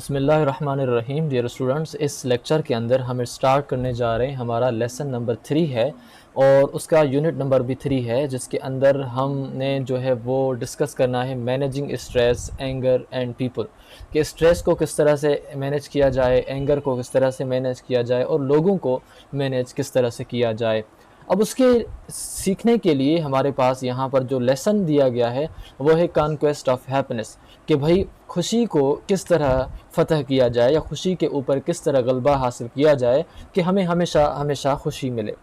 बिस्मिल्लाहिर्रहमानिर्रहीम। Dear students, इस lecture के अंदर हम स्टार्ट करने जा रहे हैं। हमारा लेसन नंबर 3 है और उसका यूनिट नंबर भी 3 है, जिसके अंदर हमने जो है वो डिस्कस करना है managing stress, anger and people, कि स्ट्रेस को किस तरह से मैनेज किया जाए, एंगर को किस तरह से मैनेज किया जाए और लोगों को मैनेज किस तरह से किया जाए। अब उसके सीखने के लिए हमारे पास यहाँ पर जो लेसन दिया गया है वो है कॉन्क्वेस्ट ऑफ हैप्पीनेस, कि भाई खुशी को किस तरह फ़तह किया जाए या खुशी के ऊपर किस तरह गलबा हासिल किया जाए कि हमें हमेशा हमेशा खुशी मिले।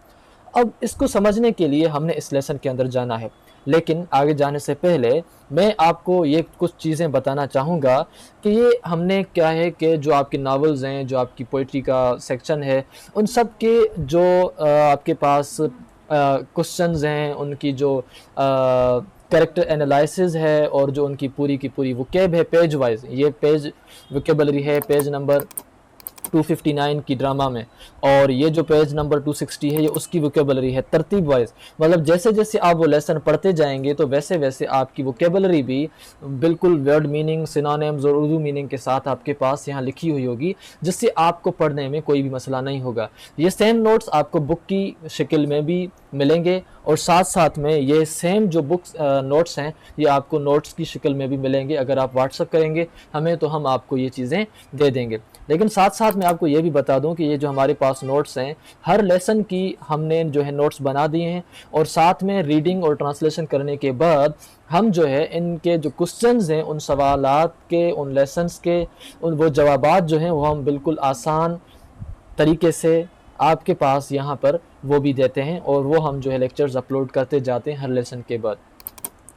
अब इसको समझने के लिए हमने इस लेसन के अंदर जाना है, लेकिन आगे जाने से पहले मैं आपको ये कुछ चीज़ें बताना चाहूँगा कि ये हमने क्या है कि जो आपके नावल्स हैं, जो आपकी पोइट्री का सेक्शन है, उन सब के जो आपके पास क्वेश्चंस हैं, उनकी जो कैरेक्टर एनालिसिस है और जो उनकी पूरी की पूरी वोकैब है पेज वाइज, ये पेज वोकेबलरी है पेज नंबर 259 की ड्रामा में, और ये जो पेज नंबर 260 है ये उसकी वोकेबलरी है तरतीब वाइज। मतलब जैसे जैसे आप वो लेसन पढ़ते जाएंगे तो वैसे वैसे आपकी वोकेबलरी भी बिल्कुल वर्ड मीनिंग, सिनोनिम्स और उर्दू मीनिंग के साथ आपके पास यहाँ लिखी हुई होगी, जिससे आपको पढ़ने में कोई भी मसला नहीं होगा। ये सेम नोट्स आपको बुक की शक्ल में भी मिलेंगे और साथ साथ में ये सेम जो बुक्स नोट्स हैं ये आपको नोट्स की शक्ल में भी मिलेंगे। अगर आप व्हाट्सअप करेंगे हमें तो हम आपको ये चीज़ें दे देंगे। लेकिन साथ साथ मैं आपको ये भी बता दूं कि ये जो हमारे पास नोट्स हैं, हर लेसन की हमने जो है नोट्स बना दिए हैं और साथ में रीडिंग और ट्रांसलेशन करने के बाद हम जो है इनके जो क्वेश्चंस हैं, उन सवालात के, उन लेसन्स के उन वो जवाबात जो हैं वो हम बिल्कुल आसान तरीके से आपके पास यहाँ पर वो भी देते हैं और वो हम जो है लेक्चर्स अपलोड करते जाते हैं हर लेसन के बाद।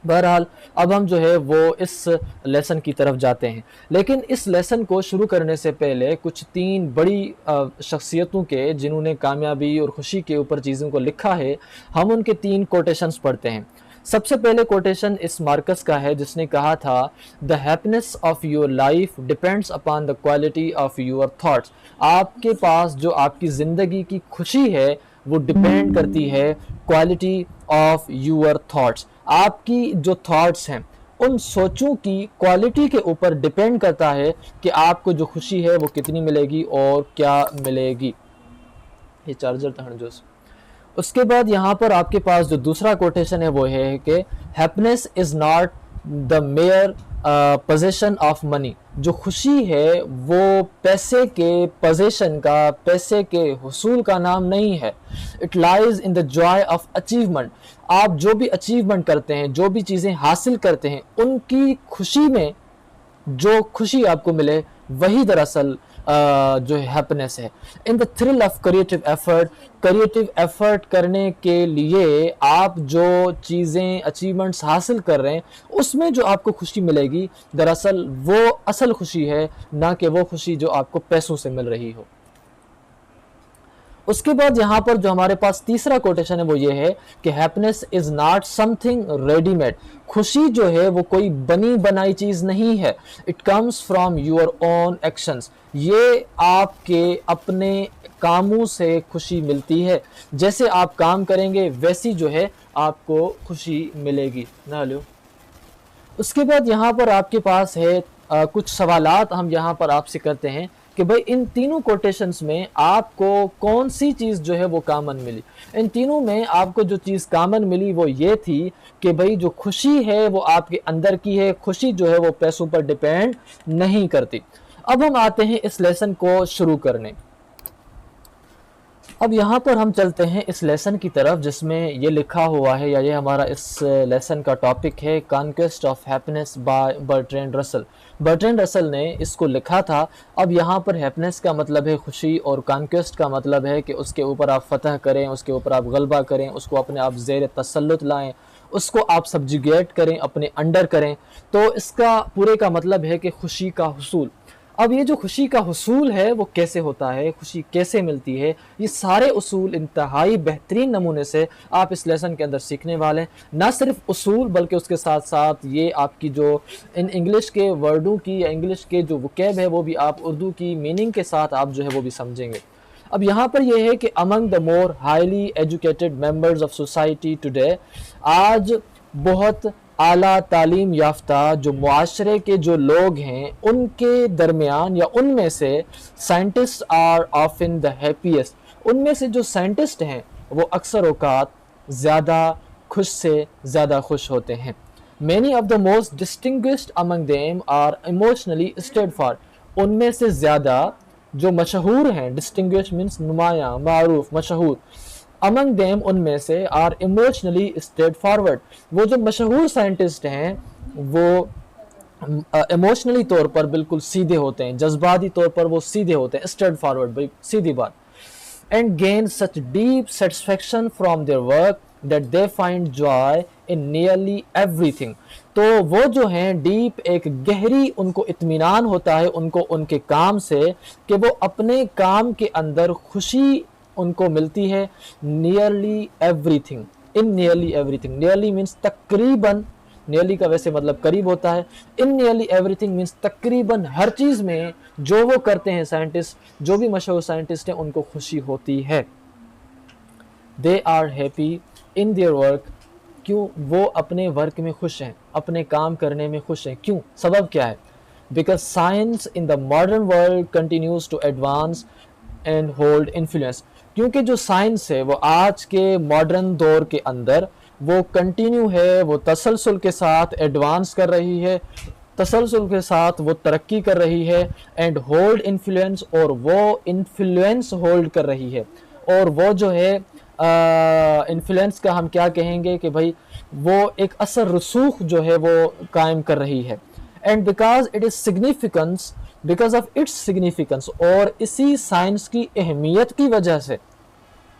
बहरहाल अब हम जो है वो इस लेसन की तरफ जाते हैं, लेकिन इस लेसन को शुरू करने से पहले कुछ 3 बड़ी शख्सियतों के जिन्होंने कामयाबी और खुशी के ऊपर चीज़ों को लिखा है, हम उनके 3 कोटेशंस पढ़ते हैं। सबसे पहले कोटेशन इस मार्कस का है, जिसने कहा था the happiness of your life depends upon the quality of your thoughts. आपके पास जो आपकी ज़िंदगी की खुशी है वो डिपेंड करती है क्वालिटी ऑफ योर थॉट्स। आपकी जो थॉट्स हैं उन सोचों की क्वालिटी के ऊपर डिपेंड करता है कि आपको जो खुशी है वो कितनी मिलेगी और क्या मिलेगी। ये चार्जर था जोस। उसके बाद यहाँ पर आपके पास जो दूसरा कोटेशन है वो है कि happiness is not the mayor possession of money. जो खुशी है वो पैसे के पोजेशन का, पैसे के हुसूल का नाम नहीं है। It lies in the Joy of achievement. आप जो भी अचीवमेंट करते हैं, जो भी चीज़ें हासिल करते हैं, उनकी खुशी में जो खुशी आपको मिले वही दरअसल जो हैप्पीनेस है। In the thrill of creative effort, creative effort करने के लिए आप जो चीज़ें अचीवमेंट्स हासिल कर रहे हैं उसमें जो आपको खुशी मिलेगी दरअसल वो असल खुशी है, ना कि वो खुशी जो आपको पैसों से मिल रही हो। उसके बाद यहाँ पर जो हमारे पास तीसरा कोटेशन है वो ये है कि happiness is not something readymade. खुशी जो है वो कोई बनी बनाई चीज़ नहीं है। It comes from your own actions. ये आपके अपने कामों से खुशी मिलती है। जैसे आप काम करेंगे वैसी जो है आपको खुशी मिलेगी ना लो। उसके बाद यहाँ पर आपके पास है कुछ सवालात हम यहाँ पर आपसे करते हैं कि भाई इन तीनों कोटेशंस में आपको कौन सी चीज़ जो है वो कॉमन मिली। इन तीनों में आपको जो चीज़ कॉमन मिली वो ये थी कि भाई जो खुशी है वो आपके अंदर की है, खुशी जो है वो पैसों पर डिपेंड नहीं करती। अब हम आते हैं इस लेसन को शुरू करने। अब यहाँ पर हम चलते हैं इस लेसन की तरफ जिसमें ये लिखा हुआ है, या ये हमारा इस लेसन का टॉपिक है conquest of happiness bye Bertrand Russell. Bertrand Russell ने इसको लिखा था। अब यहाँ पर हैप्पीनेस का मतलब है खुशी और कॉन्क्वेस्ट का मतलब है कि उसके ऊपर आप फतह करें, उसके ऊपर आप गलबा करें, उसको अपने आप ज़ेर तसल्लुत लाएं, उसको आप सब्जुगेट करें, अपने अंडर करें। तो इसका पूरे का मतलब है कि खुशी का हुसूल। अब ये जो खुशी का हुसूल है वो कैसे होता है, खुशी कैसे मिलती है, ये सारे उसूल इंतहाई बेहतरीन नमूने से आप इस लेसन के अंदर सीखने वाले हैं। ना सिर्फ उसूल बल्कि उसके साथ साथ ये आपकी जो इन इंग्लिश के वर्डों की या इंग्लिश के जो वोकैब है वो भी आप उर्दू की मीनिंग के साथ आप जो है वो भी समझेंगे। अब यहाँ पर यह है कि among the more highly educated members of society today, आज बहुत आला तालीम याफ्ता जो मुआशरे के जो लोग हैं उनके दरमियान या उनमें से scientist are often the happiest, उनमें से जो साइंटिस्ट हैं वो अक्सर औकात ज़्यादा खुश से ज़्यादा खुश होते हैं। Many of the most distinguished among them are emotionally steadfast, उनमें से ज़्यादा जो मशहूर हैं, डिस्टिंग्विश मीन्स नुमाया, मारूफ, मशहूर, अमंग देम उनमें से आर इमोशनली स्ट्रेट फॉरवर्ड, वो जो मशहूर साइंटिस्ट हैं वो इमोशनली तौर पर बिल्कुल सीधे होते हैं, जज्बाती तौर पर वो सीधे होते हैं, स्ट्रेट फॉरवर्ड, सीधी बात। And gain such deep satisfaction from their work that they find joy in nearly everything, तो वो जो हैं डीप, एक गहरी उनको इत्मीनान होता है उनको उनके काम से कि वो अपने काम के अंदर खुशी उनको मिलती है। नियरली एवरीथिंग, इन नियरली एवरीथिंग, नियरली मीन्स तकरीबन, नियरली का वैसे मतलब करीब होता है, इन नियरली एवरीथिंग मीन्स तकरीबन हर चीज़ में जो वो करते हैं साइंटिस्ट, जो भी मशहूर साइंटिस्ट हैं उनको खुशी होती है। They are happy in their work, क्यों? वो अपने वर्क में खुश हैं, अपने काम करने में खुश हैं। क्यों? सबब क्या है? Because science in the modern world continues to advance and hold influence, क्योंकि जो साइंस है वो आज के मॉडर्न दौर के अंदर वो कंटिन्यू है, वो तसलसल के साथ एडवांस कर रही है, तसलसल के साथ वो तरक्की कर रही है, एंड होल्ड इन्फ्लुएंस, और वो इन्फ्लुएंस होल्ड कर रही है, और वो जो है इन्फ्लुएंस का हम क्या कहेंगे कि भाई वो एक असर रसूख जो है वो कायम कर रही है। And because it is significance, because of its significance, और इसी साइंस की अहमियत की वजह से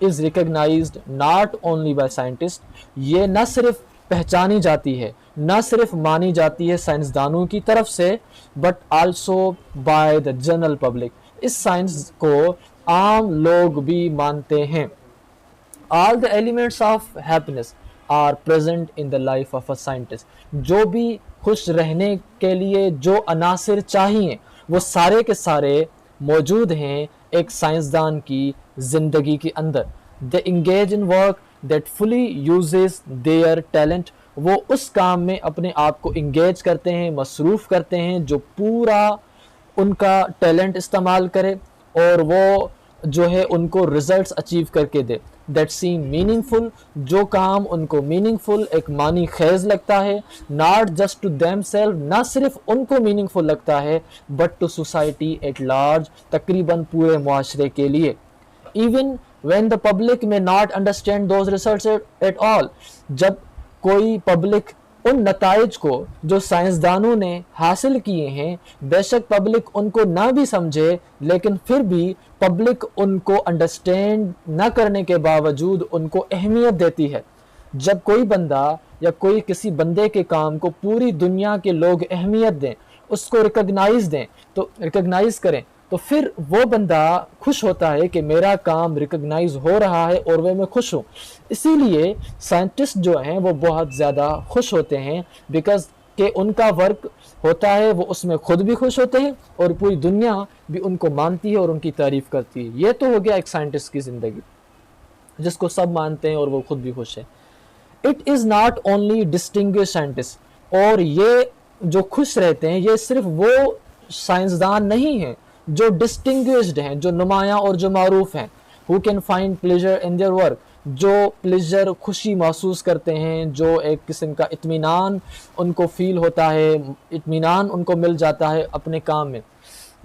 is recognised not only by scientist, ये न सिर्फ पहचानी जाती है, न सिर्फ मानी जाती है साइंसदानों की तरफ से, but also by the general public, इस साइंस को आम लोग भी मानते हैं। All the elements of happiness are present in the life of a scientist, जो भी खुश रहने के लिए जो अनासिर चाहिए वो सारे के सारे मौजूद हैं एक साइंसदान की ज़िंदगी के अंदर। They engage in work that fully uses their talent, वो उस काम में अपने आप को इंगेज करते हैं, मसरूफ़ करते हैं जो पूरा उनका टैलेंट इस्तेमाल करे और वो जो है उनको रिजल्ट्स अचीव करके दे। दैट सीम मीनिंगफुल, जो काम उनको मीनिंगफुल, एक मानी खेज लगता है, not just to them self, ना सिर्फ उनको मीनिंगफुल लगता है, but to society at large, तकरीबन पूरे मुआशरे के लिए। Even when the public may not understand those research at all, जब कोई पब्लिक उन नताइज को जो साइंसदानों ने हासिल किए हैं, बेशक पब्लिक उनको ना भी समझे, लेकिन फिर भी पब्लिक उनको अंडरस्टैंड ना करने के बावजूद उनको अहमियत देती है। जब कोई बंदा या कोई किसी बंदे के काम को पूरी दुनिया के लोग अहमियत दें, उसको रिकग्नाइज दें, तो रिकग्नाइज करें, तो फिर वो बंदा खुश होता है कि मेरा काम रिकग्नाइज हो रहा है और वह मैं खुश हूँ। इसीलिए साइंटिस्ट जो हैं वो बहुत ज़्यादा खुश होते हैं, बिकॉज कि उनका वर्क होता है, वो उसमें खुद भी खुश होते हैं और पूरी दुनिया भी उनको मानती है और उनकी तारीफ़ करती है। ये तो हो गया एक साइंटिस्ट की ज़िंदगी जिसको सब मानते हैं और वो खुद भी खुश है। It is not only distinguish scientist, और ये जो खुश रहते हैं ये सिर्फ वो साइंसदान नहीं हैं जो डिस्टिंग्विश्ड हैं, जो नुमाया और जो मारूफ हैं, who can find pleasure in their work, जो प्लेजर, खुशी महसूस करते हैं, जो एक किस्म का इत्मीनान उनको फील होता है, इत्मीनान उनको मिल जाता है अपने काम में।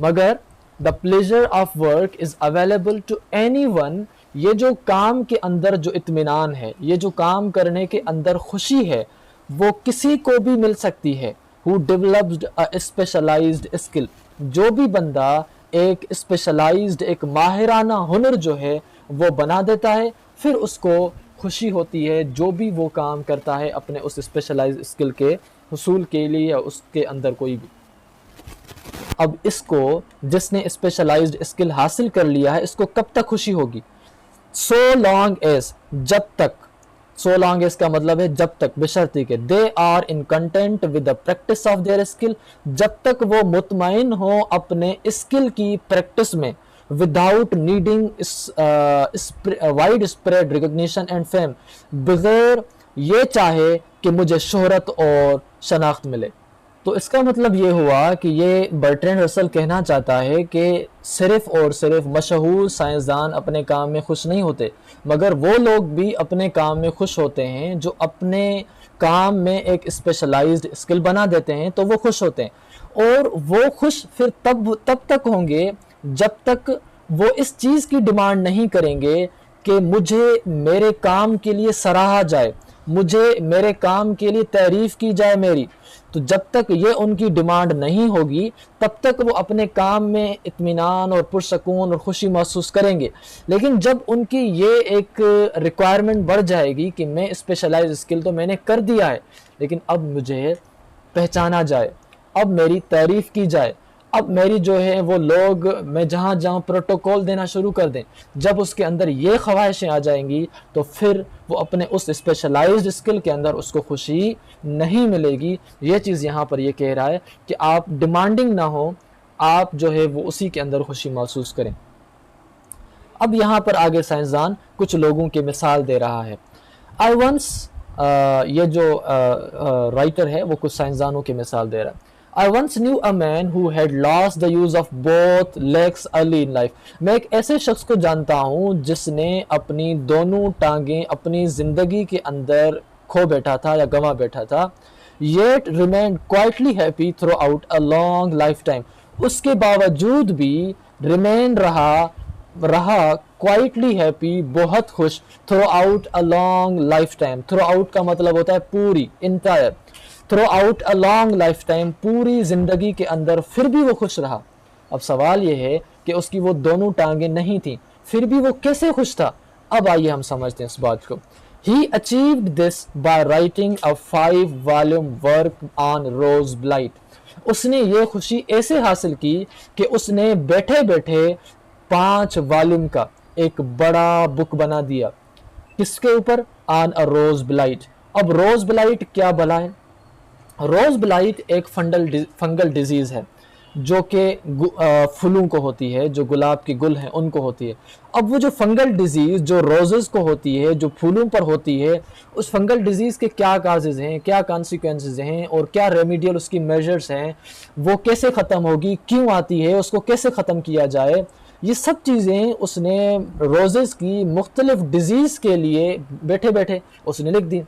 मगर the pleasure of work is available to anyone, ये जो काम के अंदर जो इत्मीनान है, ये जो काम करने के अंदर खुशी है, वो किसी को भी मिल सकती है। Who developed a specialised skill, जो भी बंदा एक स्पेशलाइज्ड, एक माहिराना हुनर जो है वो बना देता है, फिर उसको खुशी होती है जो भी वो काम करता है अपने उस स्पेशलाइज्ड स्किल के हुसूल के लिए या उसके अंदर कोई भी। अब इसको जिसने स्पेशलाइज्ड स्किल हासिल कर लिया है, इसको कब तक खुशी होगी? सो लॉन्ग एज, जब तक, सो लॉन्ग एज का मतलब है जब तक, बशर्ते के they are in content with the practice of their skill, जब तक वो मुतमईन हो अपने स्किल की प्रैक्टिस में, without needing wide spread recognition and fame, बगैर ये चाहे कि मुझे शोहरत और शनाख्त मिले। तो इसका मतलब ये हुआ कि ये बर्ट्रैंड रसल कहना चाहता है कि सिर्फ़ और सिर्फ मशहूर साइंसदान अपने काम में खुश नहीं होते, मगर वो लोग भी अपने काम में खुश होते हैं जो अपने काम में एक स्पेशलाइज्ड स्किल बना देते हैं, तो वो खुश होते हैं। और वो खुश फिर तब तक होंगे जब तक वो इस चीज़ की डिमांड नहीं करेंगे कि मुझे मेरे काम के लिए सराहा जाए, मुझे मेरे काम के लिए तारीफ़ की जाए मेरी। तो जब तक ये उनकी डिमांड नहीं होगी तब तक वो अपने काम में इत्मीनान और पुरसकून और खुशी महसूस करेंगे। लेकिन जब उनकी ये एक रिक्वायरमेंट बढ़ जाएगी कि मैं स्पेशलाइज स्किल तो मैंने कर दिया है, लेकिन अब मुझे पहचाना जाए, अब मेरी तारीफ़ की जाए, अब मेरी जो है वो लोग मैं जहाँ जहाँ प्रोटोकॉल देना शुरू कर दें, जब उसके अंदर ये ख्वाहिशें आ जाएंगी तो फिर वो अपने उस स्पेशलाइज्ड स्किल के अंदर उसको खुशी नहीं मिलेगी। ये चीज़ यहाँ पर ये कह रहा है कि आप डिमांडिंग ना हो, आप जो है वो उसी के अंदर खुशी महसूस करें। अब यहाँ पर आगे साइंसदान कुछ लोगों की मिसाल दे रहा है। आई वंस ये जो राइटर है वो कुछ साइंसदानों की मिसाल दे रहा है। I once knew a man who had lost the use of both legs early in life. मैं एक ऐसे शख्स को जानता हूँ जिसने अपनी दोनों टांगें अपनी ज़िंदगी के अंदर खो बैठा था या गंवा बैठा था, yet remained quietly happy throughout a long lifetime. उसके बावजूद भी remain रहा क्वाइटली हैप्पी, बहुत खुश, through out a long life time. Through out का मतलब होता है पूरी, entire. Through out a long life time, पूरी ज़िंदगी के अंदर फिर भी वो खुश रहा। अब सवाल ये है कि उसकी वो दोनों टांगें नहीं थी, फिर भी वो कैसे खुश था। अब आइए हम समझते हैं इस बात को। He achieved this by writing a 5-volume work on rose blight. उसने ये खुशी ऐसे हासिल की कि उसने बैठे बैठे 5 वॉल्यूम का एक बड़ा बुक बना दिया। किसके ऊपर? On a rose blight. अब रोज ब्लाइट क्या भला है? रोज ब्लाइट एक फंगल डिजीज़ है जो कि फूलों को होती है, जो गुलाब के गुल हैं उनको होती है। अब वो जो फंगल डिजीज़ जो रोजेज़ को होती है, जो फूलों पर होती है, उस फंगल डिजीज़ के क्या काजेज़ हैं, क्या कॉन्सिक्वेंसेस हैं और क्या रेमेडियल उसकी मेजर्स हैं, वो कैसे ख़त्म होगी, क्यों आती है, उसको कैसे ख़त्म किया जाए, ये सब चीज़ें उसने रोजेज़ की मुख्तलिफ डिजीज़ के लिए बैठे बैठे उसने लिख दी।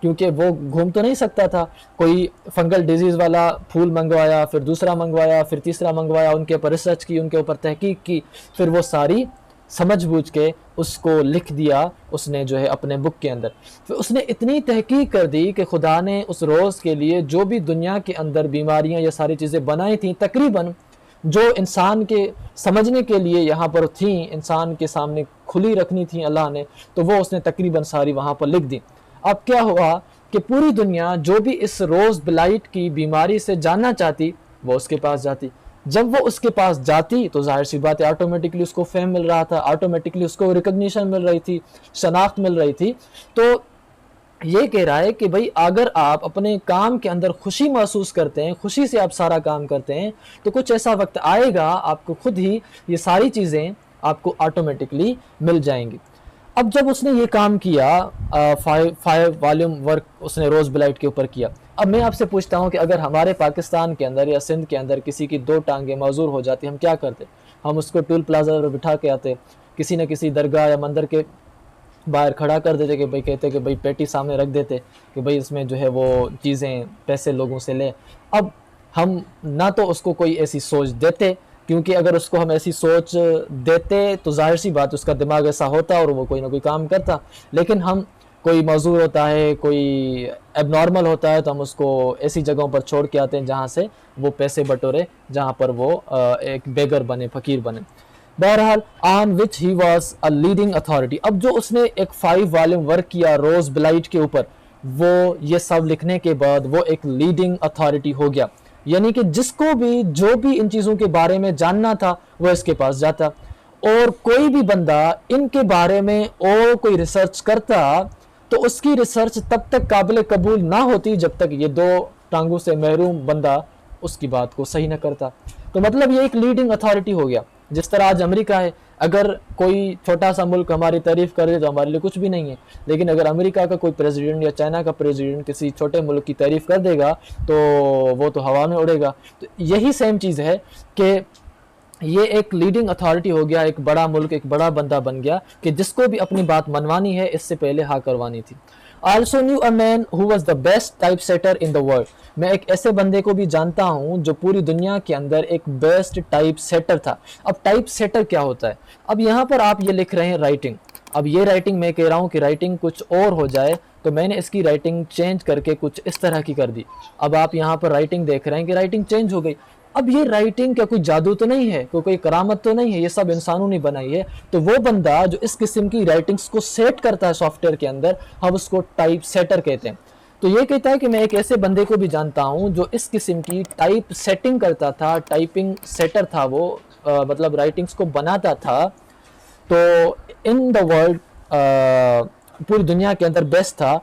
क्योंकि वो घूम तो नहीं सकता था, कोई फंगल डिजीज़ वाला फूल मंगवाया, फिर दूसरा मंगवाया, फिर तीसरा मंगवाया, उनके ऊपर रिसर्च की, उनके ऊपर तहकीक की, फिर वो सारी समझ बूझ के उसको लिख दिया उसने जो है अपने बुक के अंदर। फिर उसने इतनी तहकीक कर दी कि खुदा ने उस रोज़ के लिए जो भी दुनिया के अंदर बीमारियां या सारी चीज़ें बनाई थी, तकरीबन जो इंसान के समझने के लिए यहाँ पर थी, इंसान के सामने खुली रखनी थी अल्लाह ने, तो वो उसने तकरीबन सारी वहाँ पर लिख दी। अब क्या हुआ कि पूरी दुनिया जो भी इस रोज़ ब्लाइट की बीमारी से जानना चाहती वो उसके पास जाती। जब वो उसके पास जाती तो जाहिर सी बात है ऑटोमेटिकली उसको फेम मिल रहा था, ऑटोमेटिकली उसको रिकग्निशन मिल रही थी, शनाख्त मिल रही थी। तो ये कह रहा है कि भाई अगर आप अपने काम के अंदर खुशी महसूस करते हैं, खुशी से आप सारा काम करते हैं, तो कुछ ऐसा वक्त आएगा आपको खुद ही ये सारी चीज़ें आपको ऑटोमेटिकली मिल जाएंगी। अब जब उसने ये काम किया, 5 वॉल्यूम वर्क उसने रोज़ ब्लाइट के ऊपर किया। अब मैं आपसे पूछता हूँ कि अगर हमारे पाकिस्तान के अंदर या सिंध के अंदर किसी की 2 टांगें माजूर हो जाती, हम क्या करते? हम उसको टूल प्लाजा पर बिठा के आते, किसी न किसी दरगाह या मंदिर के बाहर खड़ा कर देते कि भाई, कहते कि भाई पेटी सामने रख देते कि भाई इसमें जो है वो चीज़ें पैसे लोगों से ले। अब हम ना तो उसको कोई ऐसी सोच देते, क्योंकि अगर उसको हम ऐसी सोच देते तो जाहिर सी बात उसका दिमाग ऐसा होता और वो कोई ना कोई काम करता। लेकिन हम कोई मौजूद होता है, कोई एबनॉर्मल होता है, तो हम उसको ऐसी जगहों पर छोड़ के आते हैं जहाँ से वो पैसे बटोरे, जहाँ पर वो एक बेगर बने, फ़कीर बने। बहरहाल on which he was a leading authority. अब जो उसने एक 5 वॉल्यूम वर्क किया रोज़ ब्लाइट के ऊपर, वो ये सब लिखने के बाद वो एक लीडिंग अथॉरिटी हो गया। यानी कि जिसको भी जो भी इन चीज़ों के बारे में जानना था वो इसके पास जाता, और कोई भी बंदा इनके बारे में और कोई रिसर्च करता तो उसकी रिसर्च तब तक काबिल कबूल ना होती जब तक ये 2 टांगों से महरूम बंदा उसकी बात को सही न करता। तो मतलब ये एक लीडिंग अथॉरिटी हो गया। जिस तरह आज अमेरिका है, अगर कोई छोटा सा मुल्क हमारी तारीफ़ कर दे तो हमारे लिए कुछ भी नहीं है, लेकिन अगर अमेरिका का कोई प्रेसिडेंट या चाइना का प्रेसिडेंट किसी छोटे मुल्क की तारीफ़ कर देगा तो वो तो हवा में उड़ेगा। तो यही सेम चीज़ है कि ये एक लीडिंग अथॉरिटी हो गया, एक बड़ा मुल्क, एक बड़ा बंदा बन गया कि जिसको भी अपनी बात मनवानी है इससे पहले हाँ करवानी थी। I also knew a man who was the best typesetter in the world. मैं एक ऐसे बंदे को भी जानता हूँ जो पूरी दुनिया के अंदर एक बेस्ट टाइप सेटर था। अब टाइप सेटर क्या होता है? अब यहाँ पर आप ये लिख रहे हैं राइटिंग। अब ये राइटिंग मैं कह रहा हूँ कि राइटिंग कुछ और हो जाए, तो मैंने इसकी राइटिंग चेंज करके कुछ इस तरह की कर दी। अब आप यहाँ पर राइटिंग देख रहे हैं कि राइटिंग चेंज हो गई। अब ये राइटिंग क्या कोई जादू तो नहीं है, कोई करामत तो नहीं है, ये सब इंसानों ने बनाई है। तो वो बंदा जो इस किस्म की राइटिंग्स को सेट करता है सॉफ्टवेयर के अंदर, हम उसको टाइप सेटर कहते हैं। तो ये कहता है कि मैं एक ऐसे बंदे को भी जानता हूं जो इस किस्म की टाइप सेटिंग करता था, टाइपिंग सेटर था वो, मतलब राइटिंग्स को बनाता था। तो इन द वर्ल्ड, पूरी दुनिया के अंदर बेस्ट था।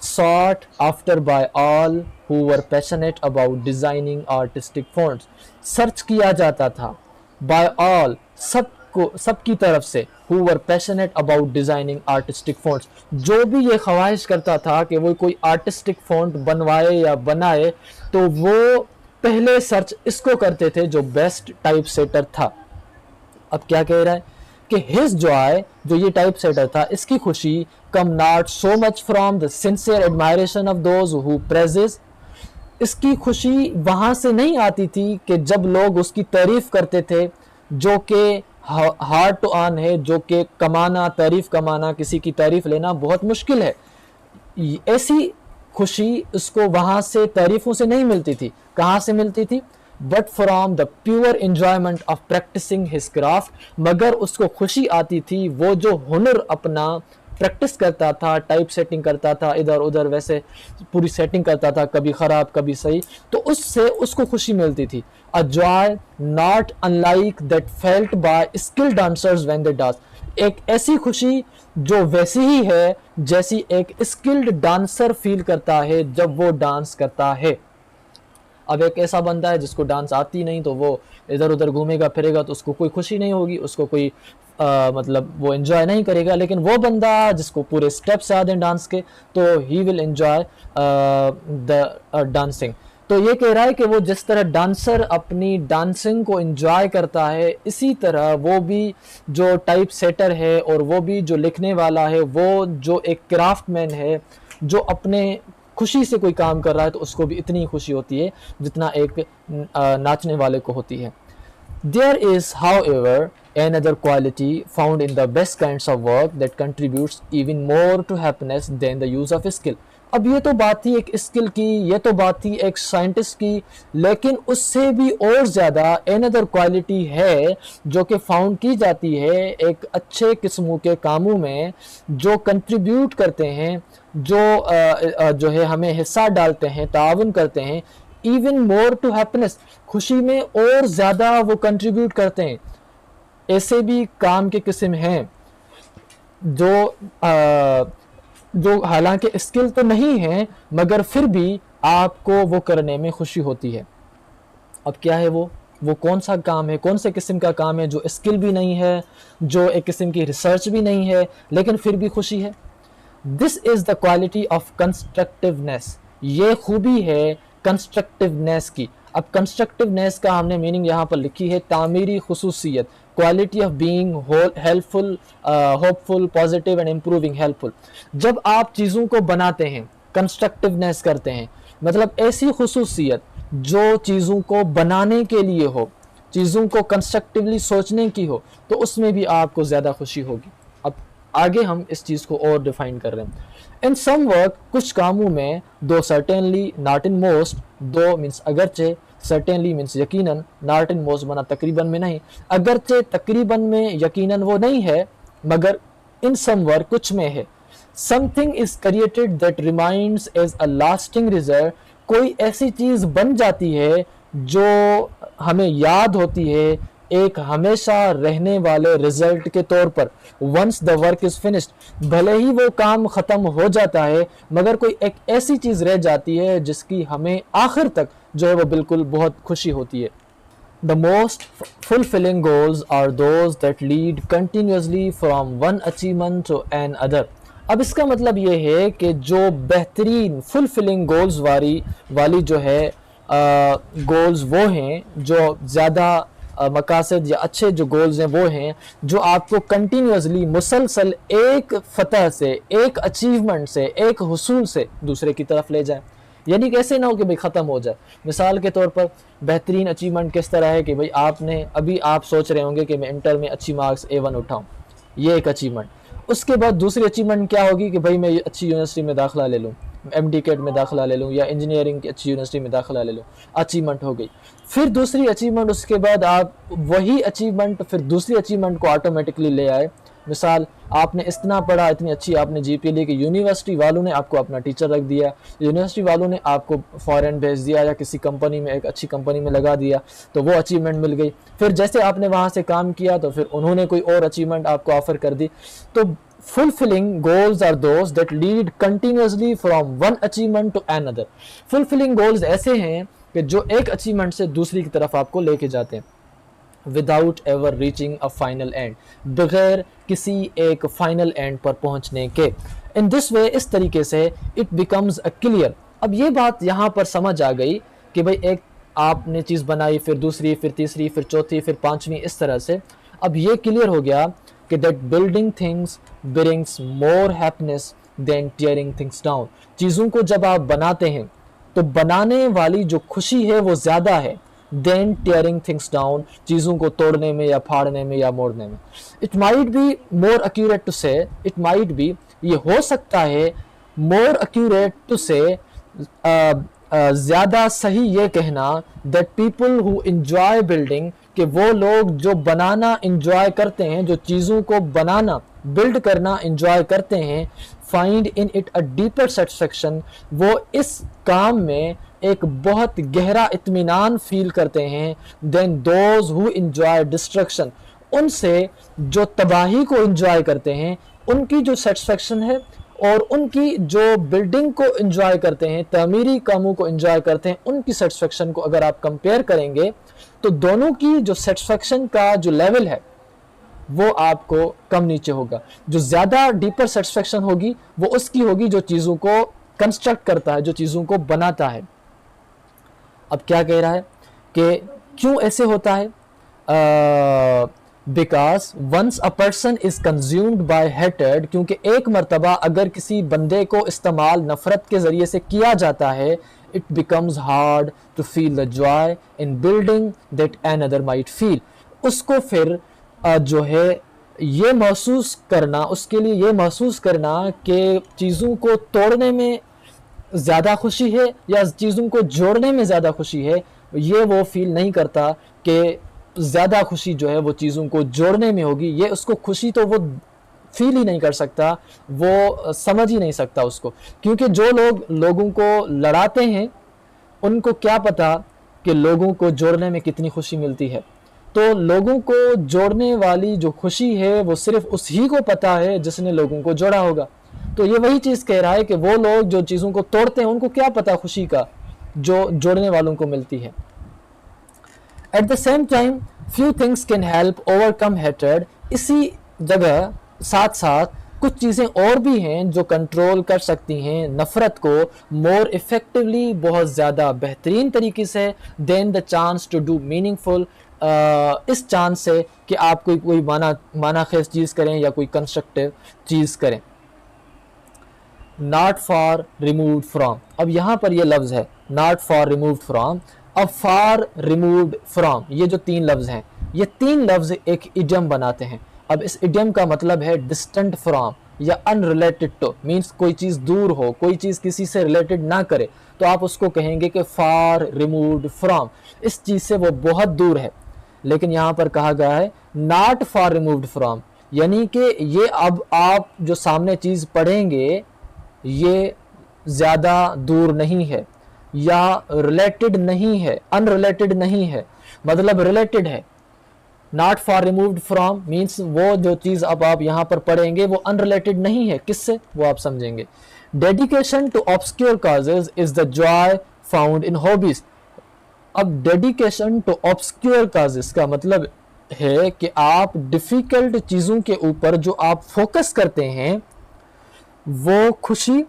sought after by all who were passionate about designing artistic fonts। Search किया जाता था by all, सबको, सबकी तरफ से, who were passionate about designing artistic fonts। जो भी ये ख्वाहिश करता था कि वो कोई आर्टिस्टिक फॉन्ट बनवाए या बनाए, तो वो पहले सर्च इसको करते थे जो बेस्ट टाइप सेटर था। अब क्या कह रहा है कि हिज जॉय, जो ये टाइप सेटर था, इसकी खुशी कम not so much from the sincere admiration of those who praises. इसकी खुशी वहां से नहीं आती थी कि जब लोग उसकी तारीफ करते थे, जो कि हार्ड टू अर्न है, जो कि कमाना, तारीफ कमाना, किसी की तारीफ लेना बहुत मुश्किल है। ऐसी खुशी उसको वहां से तारीफों से नहीं मिलती थी। कहाँ से मिलती थी? But from the pure enjoyment of practising his craft. मगर उसको खुशी आती थी वो जो हुनर अपना प्रैक्टिस करता था, टाइप सेटिंग करता था, इधर उधर वैसे पूरी सेटिंग करता था, कभी खराब कभी सही, तो उससे उसको खुशी मिलती थी। A joy not unlike that felt by skilled dancers when they dance. एक ऐसी खुशी जो वैसी ही है जैसी एक स्किल्ड डांसर फील करता है जब वो डांस करता है। अब एक ऐसा बंदा है जिसको डांस आती नहीं, तो वो इधर उधर घूमेगा फिरेगा तो उसको कोई खुशी नहीं होगी, उसको कोई मतलब वो एंजॉय नहीं करेगा। लेकिन वो बंदा जिसको पूरे स्टेप्स याद हैं डांस के, तो he will enjoy the dancing. तो ये कह रहा है कि वो जिस तरह डांसर अपनी डांसिंग को एंजॉय करता है, इसी तरह वो भी जो टाइप सेटर है और वो भी जो लिखने वाला है, वो जो एक क्राफ्टमैन है, जो अपने खुशी से कोई काम कर रहा है, तो उसको भी इतनी खुशी होती है जितना एक नाचने वाले को होती है। There is, however, another quality found in the best kinds of work that contributes even more to happiness than the use of skill। अब ये तो बात थी एक स्किल की, ये तो बात थी एक साइंटिस्ट की, लेकिन उससे भी और ज़्यादा another क्वालिटी है जो कि फाउंड की जाती है एक अच्छे किस्मों के कामों में, जो कंट्रीब्यूट करते हैं, जो है हमें हिस्सा डालते हैं, ताउन करते हैं, इवन मोर टू हैप्पीनेस, खुशी में और ज़्यादा वो कंट्रीब्यूट करते हैं। ऐसे भी काम के किस्म हैं जो हालांकि स्किल तो नहीं है, मगर फिर भी आपको वो करने में खुशी होती है। अब क्या है वो कौन सा काम है, कौन से किस्म का काम है जो स्किल भी नहीं है, जो एक किस्म की रिसर्च भी नहीं है, लेकिन फिर भी खुशी है? This is the quality of constructiveness. ये खूबी है कंस्ट्रक्टिवनेस की। अब कंस्ट्रक्टिवनेस का हमने मीनिंग यहाँ पर लिखी है तामीरी खुसूसियत, quality of being helpful, hopeful, positive and improving helpful. जब आप चीज़ों को बनाते हैं, कंस्ट्रक्टिवनेस करते हैं, मतलब ऐसी खुसूसियत जो चीज़ों को बनाने के लिए हो, चीज़ों को कंस्ट्रक्टिवली सोचने की हो, तो उसमें भी आपको ज़्यादा खुशी होगी। अब आगे हम इस चीज़ को और डिफाइन कर रहे हैं। इन सम वर्क, कुछ कामों में, दो सर्टेनली नॉट इन मोस्ट, दो मीन्स अगरचे, सर्टेनली मीन्स यकीनन, नॉट इन मोस्ट बना तकरीबन में नहीं, अगरचे तकरीबन में, यकीनन वो नहीं है, मगर इन सम वर्क कुछ में है। Something is created that reminds as a lasting result, कोई ऐसी चीज़ बन जाती है जो हमें याद होती है एक हमेशा रहने वाले रिजल्ट के तौर पर। Once the work is finished, भले ही वो काम ख़त्म हो जाता है, मगर कोई एक ऐसी चीज़ रह जाती है जिसकी हमें आखिर तक जो है वो बिल्कुल बहुत खुशी होती है। The most fulfilling goals are those that lead continuously from one achievement to another. अब इसका मतलब ये है कि जो बेहतरीन फुलफिलिंग गोल्स वाली जो है गोल्स वो हैं जो ज़्यादा मकासद या अच्छे जो गोल्स हैं वो हैं जो आपको कंटिन्यूसली मुसलसल एक फतह से, एक अचीवमेंट से, एक हुसूल से दूसरे की तरफ ले जाए। यानी कैसे ना हो कि भाई ख़त्म हो जाए। मिसाल के तौर पर बेहतरीन अचीवमेंट किस तरह है कि भाई आपने अभी आप सोच रहे होंगे कि मैं इंटर में अच्छी मार्क्स A1 उठाऊं, ये एक अचीवमेंट। उसके बाद दूसरी अचीवमेंट क्या होगी कि भाई मैं अच्छी यूनिवर्सिटी में दाखिला ले लूँ, MD में दाखिला ले लूँ या इंजीनियरिंग की अच्छी यूनिवर्सिटी में दाखिला ले लूँ, अचीवमेंट हो गई। फिर दूसरी अचीवमेंट, उसके बाद आप वही अचीवमेंट फिर दूसरी अचीवमेंट को ऑटोमेटिकली ले आए। मिसाल आपने इतना पढ़ा, इतनी अच्छी आपने GPA ली कि यूनिवर्सिटी वालों ने आपको अपना टीचर रख दिया, यूनिवर्सिटी वालों ने आपको फॉरेन भेज दिया या किसी कंपनी में, एक अच्छी कंपनी में लगा दिया, तो वो अचीवमेंट मिल गई। फिर जैसे आपने वहाँ से काम किया तो फिर उन्होंने कोई और अचीवमेंट आपको ऑफर कर दी। तो fulfilling goals are those that lead continuously from one achievement to another. fulfilling goals ऐसे हैं कि जो एक अचीवमेंट से दूसरी की तरफ आपको लेके जाते हैं without ever reaching a final and, बगैर किसी एक फाइनल एंड पर पहुंचने के। इन दिस वे, इस तरीके से इट बिकम्स अ क्लियर। अब ये बात यहाँ पर समझ आ गई कि भाई एक आपने चीज़ बनाई, फिर दूसरी, फिर तीसरी, फिर चौथी, फिर पांचवी, इस तरह से अब ये क्लियर हो गया कि that building things brings more happiness than tearing things down. चीज़ों को जब आप बनाते हैं तो बनाने वाली जो खुशी है वो ज़्यादा है देन टीयरिंग थिंग्स डाउन, चीज़ों को तोड़ने में या फाड़ने में या मोड़ने में। It might be more accurate to say, it might be, ये हो सकता है मोर एक्यूरेट टू से, ज़्यादा सही ये कहना that people who enjoy building, कि वो लोग जो बनाना इंजॉय करते हैं, जो चीज़ों को बनाना बिल्ड करना इंजॉय करते हैं, find in it a deeper satisfaction, वो इस काम में एक बहुत गहरा इत्मीनान फील करते हैं than those who enjoy destruction, उनसे जो तबाही को इंजॉय करते हैं उनकी जो सेटिस्फैक्शन है और उनकी जो बिल्डिंग को इंजॉय करते हैं, तामीरी कामों को इंजॉय करते हैं, उनकी सेटिस्फैक्शन को अगर आप कंपेयर करेंगे तो दोनों की जो सेटिस्फैक्शन का जो लेवल है वो आपको कम नीचे होगा। जो ज़्यादा डीपर सेटिस्फैक्शन होगी वो उसकी होगी जो चीज़ों को कंस्ट्रक्ट करता है, जो चीज़ों को बनाता है। अब क्या कह रहा है कि क्यों ऐसे होता है? Because once a person is consumed by हेटेड, क्योंकि एक मरतबा अगर किसी बंदे को इस्तेमाल नफरत के ज़रिए से किया जाता है, it becomes hard to feel the joy in building that another might feel. उसको फिर जो है ये महसूस करना, उसके लिए ये महसूस करना कि चीज़ों को तोड़ने में ज़्यादा खुशी है या चीज़ों को जोड़ने में ज़्यादा खुशी है, ये वो फील नहीं करता कि ज़्यादा खुशी जो है वो चीज़ों को जोड़ने में होगी। ये उसको खुशी तो वो फील ही नहीं कर सकता, वो समझ ही नहीं सकता उसको, क्योंकि जो लोग लोगों को लड़ाते हैं उनको क्या पता कि लोगों को जोड़ने में कितनी खुशी मिलती है। तो लोगों को जोड़ने वाली जो खुशी है वो सिर्फ उसी को पता है जिसने लोगों को जोड़ा होगा। तो ये वही चीज़ कह रहा है कि वो लोग जो चीज़ों को तोड़ते हैं उनको क्या पता खुशी का जो जोड़ने वालों को मिलती है। At the same time few things can help overcome hatred. इसी जगह साथ साथ कुछ चीज़ें और भी हैं जो कंट्रोल कर सकती हैं नफ़रत को मोर इफ़ेक्टिवली, बहुत ज़्यादा बेहतरीन तरीके से than the chance to do meaningful, इस चांस से कि आप कोई माना खेज चीज़ करें या कोई कंस्ट्रक्टिव चीज़ करें। नॉट फार रिमूव्ड फ्रॉम, अब यहाँ पर ये लफ्ज़ है नॉट फार रिमूव्ड फ्रॉम। अब फार रिमूव्ड फ्रॉम, ये जो तीन लफ्ज़ हैं, ये तीन लफ्ज़ एक इडियम बनाते हैं। अब इस इडियम का मतलब है डिस्टेंट फ्रॉम या अनरिलेटेड टू, मीन्स कोई चीज़ दूर हो, कोई चीज़ किसी से रिलेटेड ना करे, तो आप उसको कहेंगे कि फार रिमूव्ड फ्रॉम, इस चीज़ से वो बहुत दूर है। लेकिन यहाँ पर कहा गया है नॉट फार रिमूव्ड फ्रॉम, यानी कि ये अब आप जो सामने चीज़ पढ़ेंगे ये ज़्यादा दूर नहीं है या रिलेटेड नहीं है, अनरिलेटेड नहीं है, मतलब रिलेटेड है। Not far removed from means वो जो चीज़ अब आप यहाँ पर पढ़ेंगे वो अनरिलेटेड नहीं है, किससे वो आप समझेंगे। Dedication to obscure causes is the joy found in hobbies. अब डेडिकेशन टू ऑब्सक्योर काजेस का मतलब है कि आप डिफिकल्ट चीज़ों के ऊपर जो आप फोकस करते हैं वो खुशी,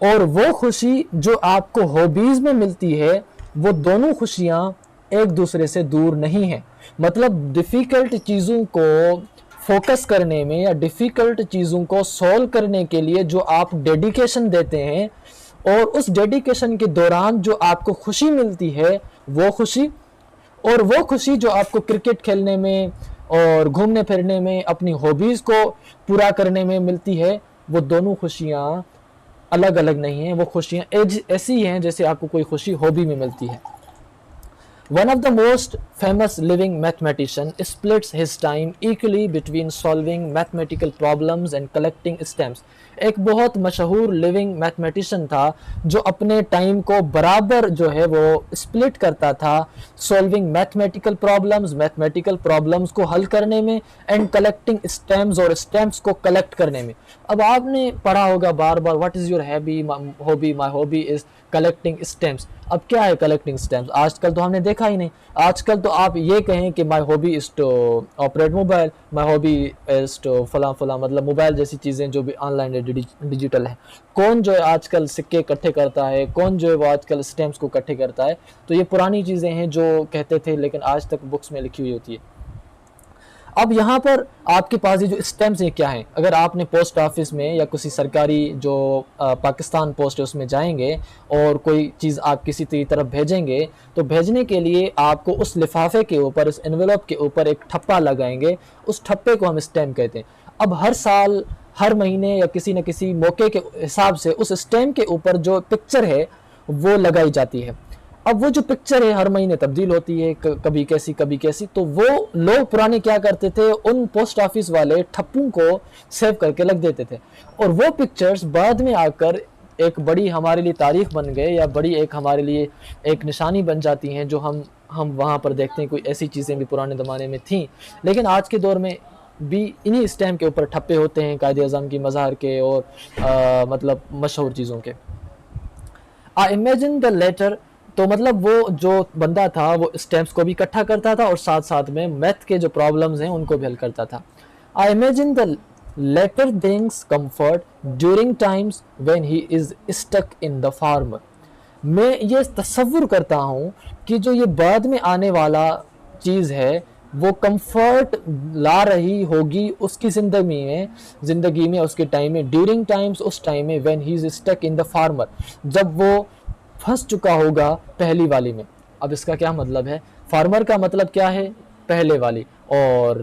और वो खुशी जो आपको हॉबीज़ में मिलती है, वो दोनों खुशियाँ एक दूसरे से दूर नहीं हैं। मतलब डिफ़िकल्ट चीज़ों को फोकस करने में या डिफ़िकल्ट चीज़ों को सॉल्व करने के लिए जो आप डेडिकेशन देते हैं, और उस डेडिकेशन के दौरान जो आपको खुशी मिलती है वो खुशी, और वो खुशी जो आपको क्रिकेट खेलने में और घूमने फिरने में अपनी हॉबीज़ को पूरा करने में मिलती है, वो दोनों खुशियाँ अलग अलग नहीं हैं। वो खुशियाँ ऐसी हैं जैसे आपको कोई खुशी हॉबी में मिलती है। One of the most famous living mathematician splits his time equally between solving mathematical problems and collecting stamps. एक बहुत मशहूर लिविंग मैथमेटिशियन था जो अपने टाइम को बराबर जो है वो स्प्लिट करता था सॉल्विंग मैथमेटिकल प्रॉब्लम्स को हल करने में एंड कलेक्टिंग स्टैम्प्स और स्टैम्प्स को कलेक्ट करने में। अब आपने पढ़ा होगा बार बार, what is your hobby, my hobby is collecting stamps. अब क्या है कलेक्टिंग स्टैम्प्स? आजकल तो हमने देखा ही नहीं। आजकल तो आप ये कहें कि my hobby is to operate mobile, my hobby is to फला फला, मतलब मोबाइल जैसी चीज़ें जो भी ऑनलाइन डिजिटल है। कौन जो है आजकल सिक्के इकट्ठे करता है, कौन जो है वो आजकल स्टैम्प्स को इकट्ठे करता है? तो ये पुरानी चीज़ें हैं जो कहते थे, लेकिन आज तक बुक्स में लिखी हुई होती है। अब यहाँ पर आपके पास ये जो स्टैम्प्स हैं क्या हैं? अगर आपने पोस्ट ऑफिस में या किसी सरकारी जो पाकिस्तान पोस्ट है उसमें जाएंगे और कोई चीज़ आप किसी की तरफ भेजेंगे, तो भेजने के लिए आपको उस लिफाफे के ऊपर, उस एनवेलप के ऊपर एक ठप्पा लगाएंगे। उस ठप्पे को हम स्टैम्प कहते हैं। अब हर साल, हर महीने या किसी न किसी मौके के हिसाब से उस स्टैम्प के ऊपर जो पिक्चर है वो लगाई जाती है। अब वो जो पिक्चर है हर महीने तब्दील होती है, कभी कैसी कभी कैसी। तो वो लोग पुराने क्या करते थे, उन पोस्ट ऑफिस वाले ठप्पों को सेव करके रख देते थे, और वो पिक्चर्स बाद में आकर एक बड़ी हमारे लिए तारीख बन गए, या बड़ी एक हमारे लिए एक निशानी बन जाती हैं, जो हम वहाँ पर देखते हैं। कोई ऐसी चीज़ें भी पुराने ज़माने में थीं, लेकिन आज के दौर में भी इन्हीं स्टैम्प के ऊपर ठप्पे होते हैं, कायदे अज़म की, मज़ार के, और मतलब मशहूर चीज़ों के। आई इमेजिन द लेटर, तो मतलब वो जो बंदा था वो स्टैम्प्स को भी इकट्ठा करता था और साथ साथ में मैथ के जो प्रॉब्लम्स हैं उनको भी हल करता था। I imagine the latter things comfort during times when he is stuck in the former. मैं ये तसव्वुर करता हूँ कि जो ये बाद में आने वाला चीज़ है वो कंफर्ट ला रही होगी उसकी ज़िंदगी में उसके टाइम में, ड्यूरिंग टाइम्स, उस टाइम में, when he is stuck in the former, जब वो फंस चुका होगा पहली वाली में। अब इसका क्या मतलब है? फार्मर का मतलब क्या है? पहले वाली। और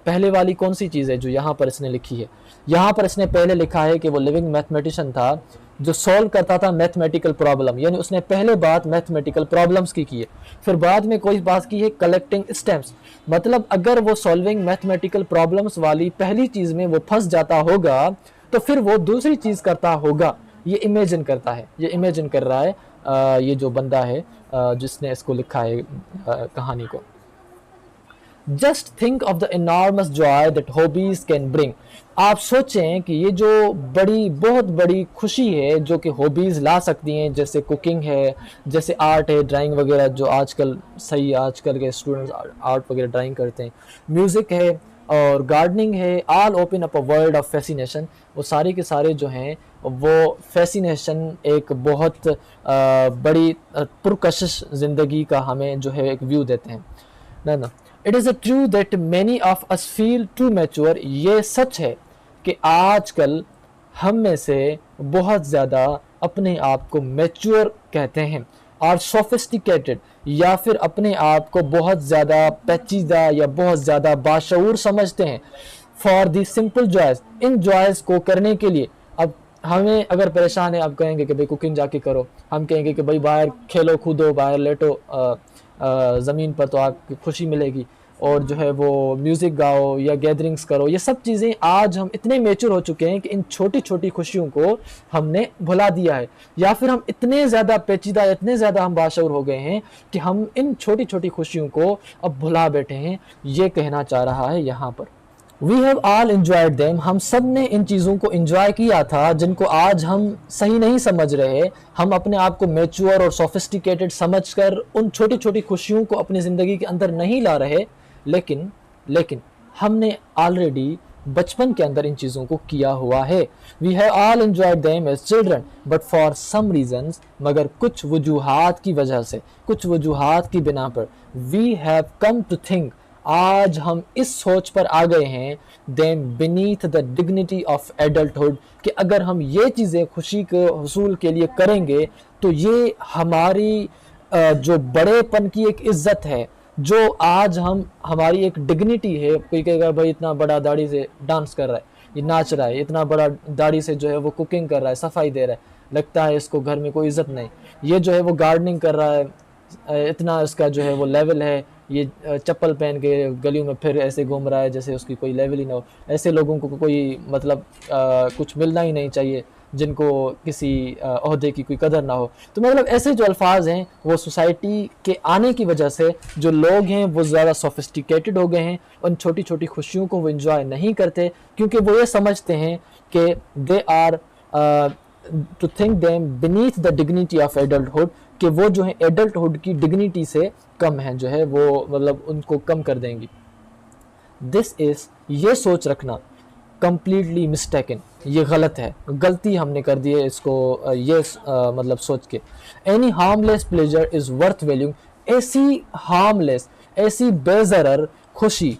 पहले वाली कौन सी चीज़ है जो यहाँ पर इसने लिखी है? यहाँ पर इसने पहले लिखा है कि वो लिविंग मैथमेटिशियन था जो सॉल्व करता था मैथमेटिकल प्रॉब्लम, यानी उसने पहले बात मैथमेटिकल प्रॉब्लम्स की है। फिर बाद में कोई बात की है कलेक्टिंग स्टैम्प्स, मतलब अगर वो सॉल्विंग मैथमेटिकल प्रॉब्लम्स वाली पहली चीज़ में वो फंस जाता होगा तो फिर वो दूसरी चीज़ करता होगा। ये इमेजिन करता है, ये इमेजिन कर रहा है ये जो बंदा है जिसने इसको लिखा है कहानी को। Just think of the enormous Joy that hobbies can bring. आप सोचें कि ये जो बहुत बड़ी खुशी है जो कि हॉबीज़ ला सकती हैं, जैसे कुकिंग है, जैसे आर्ट है, ड्राइंग वगैरह, जो आजकल सही आजकल के स्टूडेंट्स आर्ट वगैरह ड्राइंग करते हैं, म्यूज़िक है और गार्डनिंग है, all open up a world of fascination. वो सारे के सारे जो हैं वो फैसिनेशन एक बहुत बड़ी पुरकशिश ज़िंदगी का हमें जो है एक व्यू देते हैं ना। It is a true that many of us feel too mature. ये सच है कि आजकल हम में से बहुत ज़्यादा अपने आप को मैच्योर कहते हैं और सोफिस्टिकेटेड, या फिर अपने आप को बहुत ज़्यादा पेचीदा या बहुत ज़्यादा बाशऊर समझते हैं for the simple joys, in joys को करने के लिए। अब हमें अगर परेशान है, आप कहेंगे कि भाई कुकिंग जाके करो, हम कहेंगे कि भाई बाहर खेलो कूदो, बाहर लेटो ज़मीन पर, तो आपको खुशी मिलेगी, और जो है वो म्यूज़िक गाओ या गैदरिंग्स करो। ये सब चीज़ें आज हम इतने मेच्योर हो चुके हैं कि इन छोटी छोटी खुशियों को हमने भुला दिया है, या फिर हम इतने ज़्यादा पेचीदा, इतने ज़्यादा हम बाशऊर हो गए हैं कि हम इन छोटी छोटी खुशियों को अब भुला बैठे हैं। ये कहना चाह रहा है यहाँ पर। We have all enjoyed them, हम सब ने इन चीज़ों को एंजॉय किया था जिनको आज हम सही नहीं समझ रहे। हम अपने आप को मैच्योर और सोफिस्टिकेटेड समझकर उन छोटी छोटी खुशियों को अपनी ज़िंदगी के अंदर नहीं ला रहे, लेकिन लेकिन हमने ऑलरेडी बचपन के अंदर इन चीज़ों को किया हुआ है। We have all enjoyed them as children but for some reasons, मगर कुछ वजूहात की वजह से, कुछ वजूहात की बिना पर we have come to think, आज हम इस सोच पर आ गए हैं, them beneath the dignity of adulthood, कि अगर हम ये चीज़ें खुशी के हसूल के लिए करेंगे तो ये हमारी जो बड़ेपन की एक इज्जत है, जो आज हम हमारी एक डिग्निटी है। कोई कहेगा भाई इतना बड़ा दाढ़ी से डांस कर रहा है, ये नाच रहा है, इतना बड़ा दाढ़ी से जो है वो कुकिंग कर रहा है, सफाई दे रहा है, लगता है इसको घर में कोई इज्जत नहीं। ये जो है वो गार्डनिंग कर रहा है, इतना इसका जो है वो लेवल है, ये चप्पल पहन के गलियों में फिर ऐसे घूम रहा है जैसे उसकी कोई लेवल ही ना हो। ऐसे लोगों को कोई मतलब कुछ मिलना ही नहीं चाहिए जिनको किसी ओहदे की कोई कदर ना हो। तो मतलब ऐसे जो अल्फाज हैं वो सोसाइटी के आने की वजह से जो लोग हैं वो ज़्यादा सोफिस्टिकेटेड हो गए हैं, उन छोटी छोटी खुशियों को वो इन्जॉय नहीं करते, क्योंकि वो ये समझते हैं कि they are to think them beneath the dignity of adulthood, कि वो जो है एडल्टहुड की डिग्निटी से कम है, जो है वो मतलब उनको कम कर देंगी। दिस इज, ये सोच रखना कम्प्लीटली मिस्टेकन, ये गलत है, गलती हमने कर दी है इसको ये मतलब सोच के। Any harmless pleasure is worth valuing, ऐसी हार्मलेस, ऐसी बेज़रर खुशी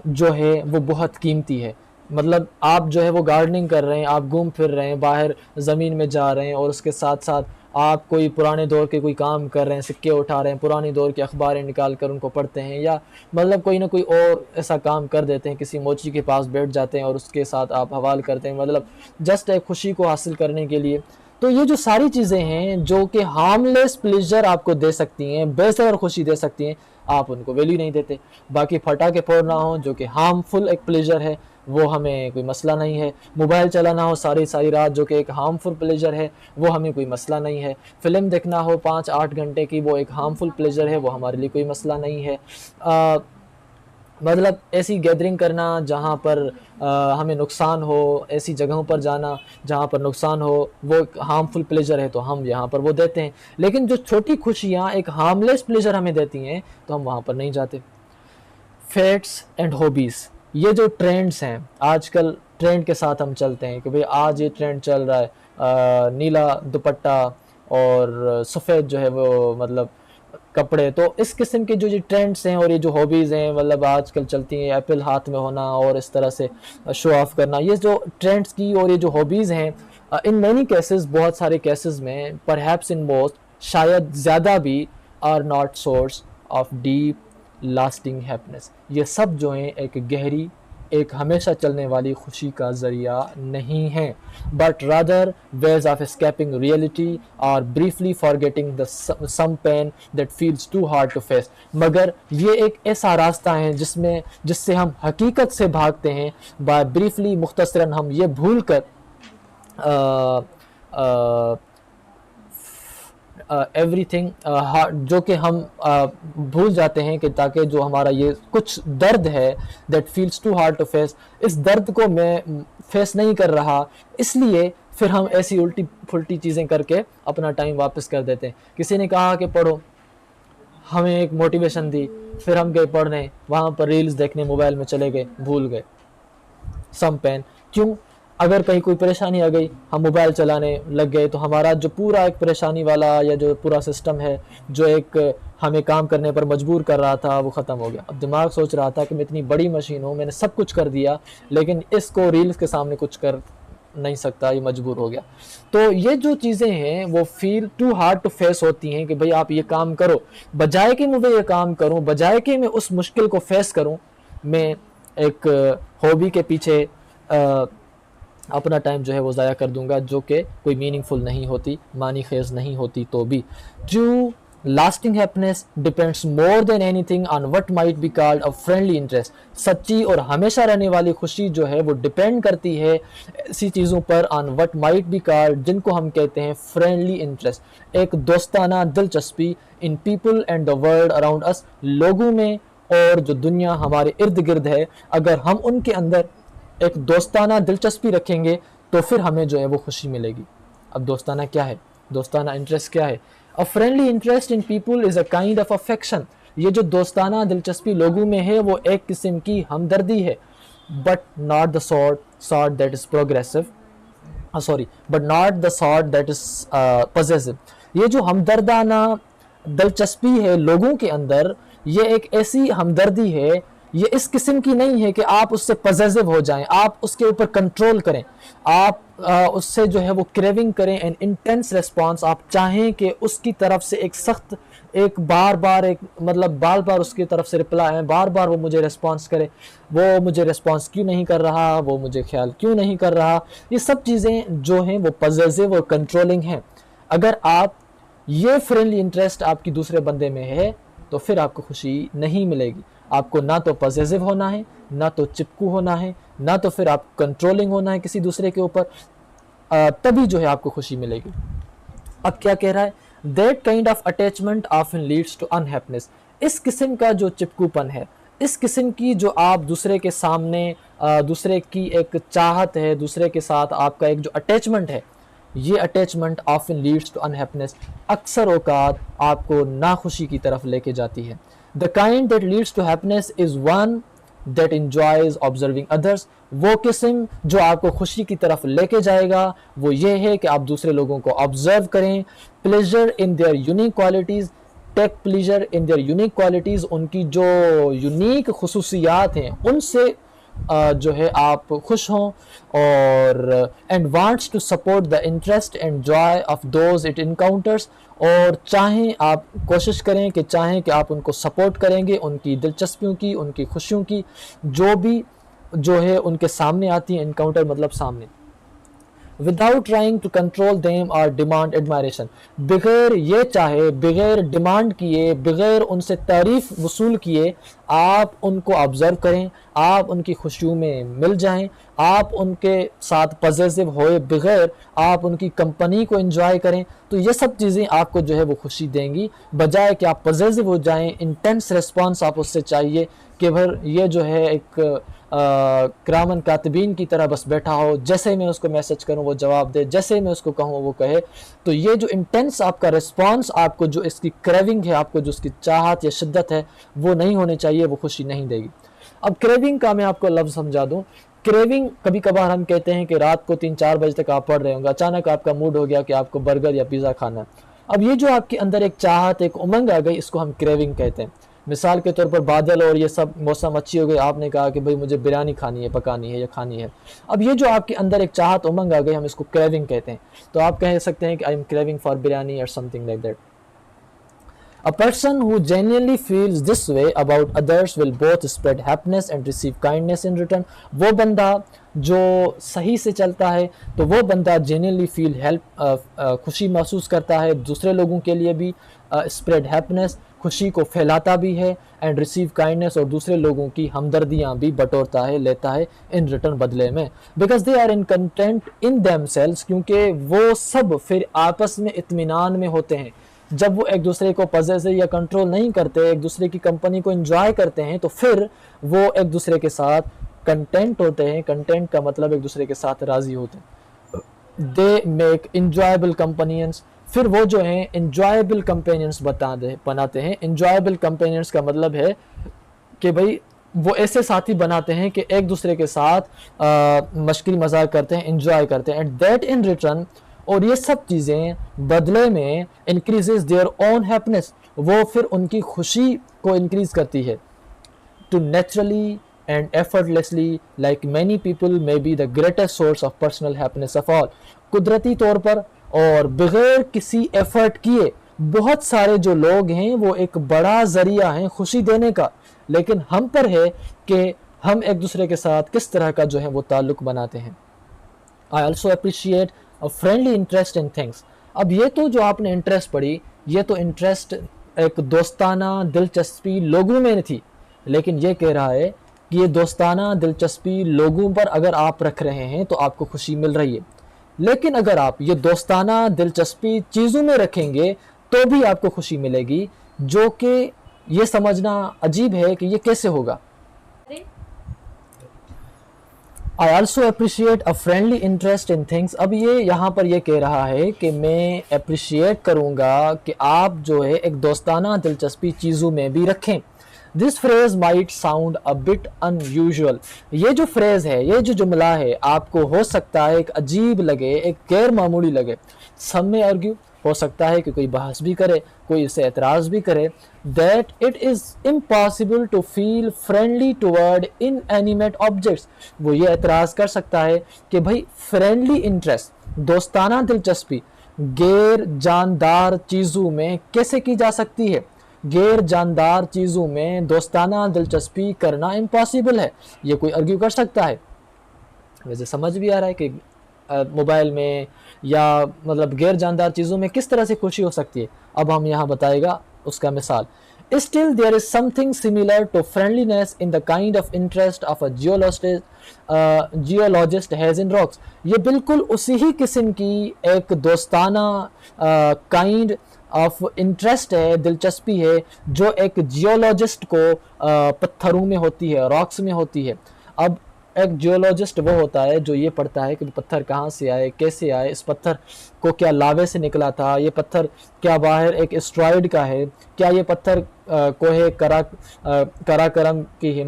जो है वो बहुत कीमती है। मतलब आप जो है वो गार्डनिंग कर रहे हैं, आप घूम फिर रहे हैं, बाहर ज़मीन में जा रहे हैं, और उसके साथ साथ आप कोई पुराने दौर के कोई काम कर रहे हैं, सिक्के उठा रहे हैं, पुरानी दौर की अखबारें निकाल कर उनको पढ़ते हैं, या मतलब कोई ना कोई और ऐसा काम कर देते हैं, किसी मोची के पास बैठ जाते हैं और उसके साथ आप हवाल करते हैं, मतलब जस्ट एक खुशी को हासिल करने के लिए। तो ये जो सारी चीज़ें हैं जो कि हार्मलेस प्लेजर आपको दे सकती हैं, बेहतर खुशी दे सकती हैं, आप उनको वैल्यू नहीं देते। बाकी फटाके फोड़ना हो जो कि हार्मफुल एक प्लेजर है, वो हमें कोई मसला नहीं है। मोबाइल चलाना हो सारी सारी रात जो कि एक हार्मफुल प्लेजर है, वो हमें कोई मसला नहीं है। फिल्म देखना हो 5-8 घंटे की, वो एक हार्मफुल प्लेजर है, वो हमारे लिए कोई मसला नहीं है। मतलब ऐसी गैदरिंग करना जहाँ पर हमें नुकसान हो, ऐसी जगहों पर जाना जहाँ पर नुकसान हो, वो एक हार्मफुल प्लेजर है, तो हम यहाँ पर वो देते हैं। लेकिन जो छोटी खुशियाँ एक हार्मलेस प्लेजर हमें देती हैं, तो हम वहाँ पर नहीं जाते। फेट्स एंड हॉबीज़, ये जो ट्रेंड्स हैं आजकल, ट्रेंड के साथ हम चलते हैं कि भाई आज ये ट्रेंड चल रहा है, नीला दुपट्टा और सफ़ेद जो है वो मतलब कपड़े। तो इस किस्म के जो ये ट्रेंड्स हैं और ये जो हॉबीज़ हैं, मतलब आजकल चलती हैं, एप्पल हाथ में होना और इस तरह से शो ऑफ करना, ये जो ट्रेंड्स की और ये जो हॉबीज़ हैं, इन मैनी केसेस, बहुत सारे केसेस में, परहैप्स इन मोस्ट, शायद ज़्यादा भी, are not source of deep lasting happiness. ये सब जो हैं एक गहरी, एक हमेशा चलने वाली खुशी का ज़रिया नहीं है, but rather ways of escaping reality और briefly forgetting the some pain that feels too hard to face. मगर ये एक ऐसा रास्ता है जिससे हम हकीकत से भागते हैं, बाय ब्रीफली, मुख्तसरन हम ये भूल कर एवरीथिंग जो कि हम भूल जाते हैं कि ताकि जो हमारा ये कुछ दर्द है, that feels too hard to face, इस दर्द को मैं फेस नहीं कर रहा, इसलिए फिर हम ऐसी उल्टी फुल्टी चीज़ें करके अपना टाइम वापस कर देते हैं। किसी ने कहा कि पढ़ो, हमें एक मोटिवेशन दी, फिर हम गए पढ़ने, वहाँ पर रील्स देखने मोबाइल में चले गए, भूल गए सम पेन। क्यों? अगर कहीं कोई परेशानी आ गई, हम मोबाइल चलाने लग गए, तो हमारा जो पूरा एक परेशानी वाला या जो पूरा सिस्टम है जो एक हमें काम करने पर मजबूर कर रहा था, वो ख़त्म हो गया। अब दिमाग सोच रहा था कि मैं इतनी बड़ी मशीन हूँ, मैंने सब कुछ कर दिया, लेकिन इसको रील्स के सामने कुछ कर नहीं सकता, ये मजबूर हो गया। तो ये जो चीज़ें हैं वो feel too hard to face होती हैं कि भाई आप ये काम करो, बजाय कि मैं ये काम करूँ, बजाय कि मैं उस मुश्किल को फेस करूँ, मैं एक हॉबी के पीछे अपना टाइम जो है वो ज़ाया कर दूंगा, जो कि कोई मीनिंगफुल नहीं होती, मानी खेज नहीं होती। तो भी true lasting happiness depends more than anything on what might be called a friendly interest. सच्ची और हमेशा रहने वाली खुशी जो है वो डिपेंड करती है ऐसी चीज़ों पर, on what might be called, जिनको हम कहते हैं फ्रेंडली इंटरेस्ट, एक दोस्ताना दिलचस्पी, in people and the world around us, लोगों में और जो दुनिया हमारे इर्द गिर्द है, अगर हम उनके अंदर एक दोस्ताना दिलचस्पी रखेंगे तो फिर हमें जो है वो खुशी मिलेगी। अब दोस्ताना क्या है, दोस्ताना इंटरेस्ट क्या है? A friendly interest in people is a kind of affection. ये जो दोस्ताना दिलचस्पी लोगों में है वो एक किस्म की हमदर्दी है, but not the sort that is progressive, but not the sort that is possessive. ये जो हमदर्दाना दिलचस्पी है लोगों के अंदर, ये एक ऐसी हमदर्दी है, ये इस किस्म की नहीं है कि आप उससे पजेसिव हो जाएं, आप उसके ऊपर कंट्रोल करें, आप उससे जो है वो क्रेविंग करें, एन इंटेंस रिस्पॉन्स, आप चाहें कि उसकी तरफ से एक सख्त, एक बार बार, एक मतलब बार बार उसकी तरफ से रिप्लाई आए, बार बार वो मुझे रिस्पॉन्स करे, वो मुझे रिस्पॉन्स क्यों नहीं कर रहा, वो मुझे ख्याल क्यों नहीं कर रहा। ये सब चीज़ें जो हैं वो पजेसिव और कंट्रोलिंग हैं। अगर आप ये फ्रेंडली इंटरेस्ट आपकी दूसरे बंदे में है तो फिर आपको खुशी नहीं मिलेगी। आपको ना तो पॉजिटिव होना है, ना तो चिपकू होना है, ना तो फिर आप कंट्रोलिंग होना है किसी दूसरे के ऊपर, तभी जो है आपको खुशी मिलेगी। अब क्या कह रहा है? That kind of attachment often leads to unhappiness. इस किस्म का जो चिपकूपन है, इस किस्म की जो आप दूसरे के सामने दूसरे की एक चाहत है, दूसरे के साथ आपका एक जो अटैचमेंट है, ये attachment often leads to unhappiness, अक्सर औकात आपको नाखुशी की तरफ लेके जाती है। The kind that leads to happiness is one that enjoys observing others. वो किस्म जो आपको खुशी की तरफ लेके जाएगा वो ये है कि आप दूसरे लोगों को ऑब्जर्व करें, pleasure in their unique qualities, take pleasure in their unique qualities, उनकी जो यूनिक खसूसियात हैं उनसे जो है आप खुश हों, और and wants to support the interest and joy of those it encounters, और चाहें आप कोशिश करें कि चाहें कि आप उनको सपोर्ट करेंगे, उनकी दिलचस्पियों की, उनकी खुशियों की, जो भी जो है उनके सामने आती हैं, इनकाउंटर मतलब सामने, without trying to control them और डिमांड एडमायरेशन, बगैर ये चाहे, बगैर डिमांड किए, बगैर उनसे तारीफ वसूल किए, आप उनको ऑब्ज़र्व करें, आप उनकी खुशियों में मिल जाएं, आप उनके साथ पॉजिटिव होए बगैर आप उनकी कंपनी को एंजॉय करें, तो ये सब चीज़ें आपको जो है वो खुशी देंगी, बजाय कि आप पॉजिटिव हो जाएं, इंटेंस रिस्पॉन्स आप उससे चाहिए कि भर ये जो है एक किरामन कातिबीन की तरह बस बैठा हो, जैसे मैं उसको मैसेज करूं वो जवाब दे, जैसे मैं उसको कहूं वो कहे। तो ये जो इंटेंस आपका रिस्पांस, आपको जो इसकी क्रेविंग है, आपको जो उसकी चाहत या शिद्दत है वो नहीं होनी चाहिए, वो खुशी नहीं देगी। अब क्रेविंग का मैं आपको लफ्ज़ समझा दूं। क्रेविंग, कभी कभार हम कहते हैं कि रात को 3-4 बजे तक आप पढ़ रहे होंगे, अचानक आपका मूड हो गया कि आपको बर्गर या पिज़्ज़ा खाना है। अब ये जो आपके अंदर एक चाहत, एक उमंग आ गई, इसको हम क्रेविंग कहते हैं। मिसाल के तौर पर बादल और ये सब मौसम अच्छी हो गई, आपने कहा कि भाई मुझे बिरयानी खानी है, पकानी है या खानी है। अब ये जो आपके अंदर एक चाहत उमंग आ गई, हम इसको क्रेविंग कहते हैं। तो आप कह सकते हैं कि I am craving for biryani और something like that. A person who genuinely feels this way about others will both spread happiness and receive kindness in return। वो बंदा जो सही से चलता है, तो वो बंदा genuinely feel help, खुशी महसूस करता है दूसरे लोगों के लिए भी, spread happiness, खुशी को फैलाता भी है, एंड रिसीव काइंडनेस, और दूसरे लोगों की हमदर्दियाँ भी बटोरता है, लेता है इन रिटर्न बदले में। Because they are in content in themselves, क्योंकि वो सब फिर आपस में इत्मीनान में होते हैं। जब वो एक दूसरे को पजेसिव या कंट्रोल नहीं करते, एक दूसरे की कंपनी को एंजॉय करते हैं, तो फिर वो एक दूसरे के साथ कंटेंट होते हैं। कंटेंट का मतलब एक दूसरे के साथ राजी होते हैं। दे मेक इंजॉयबल कंपेनियंस, फिर वो जो हैं इंजॉयबल कंपेनियंस बनाते हैं। इंजॉयबल कंपेनियंस का मतलब है कि भाई वो ऐसे साथी बनाते हैं कि एक दूसरे के साथ मस्करी मजाक करते हैं, इंजॉय करते हैं, एंड दैट इन रिटर्न, और ये सब चीज़ें बदले में इंक्रीजेज देयर ओन हैप्पीनेस, वो फिर उनकी खुशी को इंक्रीज करती है। To naturally and effortlessly like many people may be the greatest source of personal happiness of all. कुदरती तौर पर और बगैर किसी एफर्ट किए बहुत सारे जो लोग हैं वो एक बड़ा ज़रिया हैं खुशी देने का, लेकिन हम पर है कि हम एक दूसरे के साथ किस तरह का जो है वो ताल्लुक़ बनाते हैं। I also appreciate a friendly interest in things. अब ये तो जो आपने इंटरेस्ट पढ़ी, ये तो इंटरेस्ट एक दोस्ताना दिलचस्पी लोगों में थी, लेकिन ये कह रहा है कि ये दोस्ताना दिलचस्पी लोगों पर अगर आप रख रहे हैं तो आपको खुशी मिल रही है, लेकिन अगर आप ये दोस्ताना दिलचस्पी चीज़ों में रखेंगे तो भी आपको खुशी मिलेगी, जो कि ये समझना अजीब है कि ये कैसे होगा। I also appreciate a friendly interest in things. अब ये यहाँ पर ये कह रहा है कि मैं अप्रिशिएट करूँगा कि आप जो है एक दोस्ताना दिलचस्पी चीज़ों में भी रखें। This phrase might sound a bit unusual. ये जो फ्रेज है, ये जो जुमला है, आपको हो सकता है एक अजीब लगे, एक गैर मामूली लगे। सम में आर्ग्यू, हो सकता है कि कोई बहस भी करे, कोई इसे एतराज़ भी करे, that it is impossible to feel friendly toward inanimate objects. वो ये एतराज़ कर सकता है कि भाई फ्रेंडली इंटरेस्ट, दोस्ताना दिलचस्पी गैर जानदार चीज़ों में कैसे की जा सकती है। गैर जानदार चीज़ों में दोस्ताना दिलचस्पी करना इम्पॉसिबल है, ये कोई आर्ग्यू कर सकता है। वैसे समझ भी आ रहा है कि मोबाइल में या मतलब गैर जानदार चीज़ों में किस तरह से खुशी हो सकती है। अब हम यहाँ बताएगा उसका मिसाल। Still there is something similar to friendliness in the kind of interest of a geologist has in rocks. ये बिल्कुल उसी ही किस्म की एक दोस्ताना काइंड ऑफ इंटरेस्ट है, दिलचस्पी है, जो एक जियोलॉजिस्ट को पत्थरों में होती है, रॉक्स में होती है। अब एक जियोलॉजिस्ट वो होता है जो ये पढ़ता है कि पत्थर कहाँ से आए, कैसे आए, इस पत्थर को क्या लावे से निकला था, ये पत्थर क्या बाहर एक एस्ट्रॉयड का है, क्या ये पत्थर कोहे कराकरम की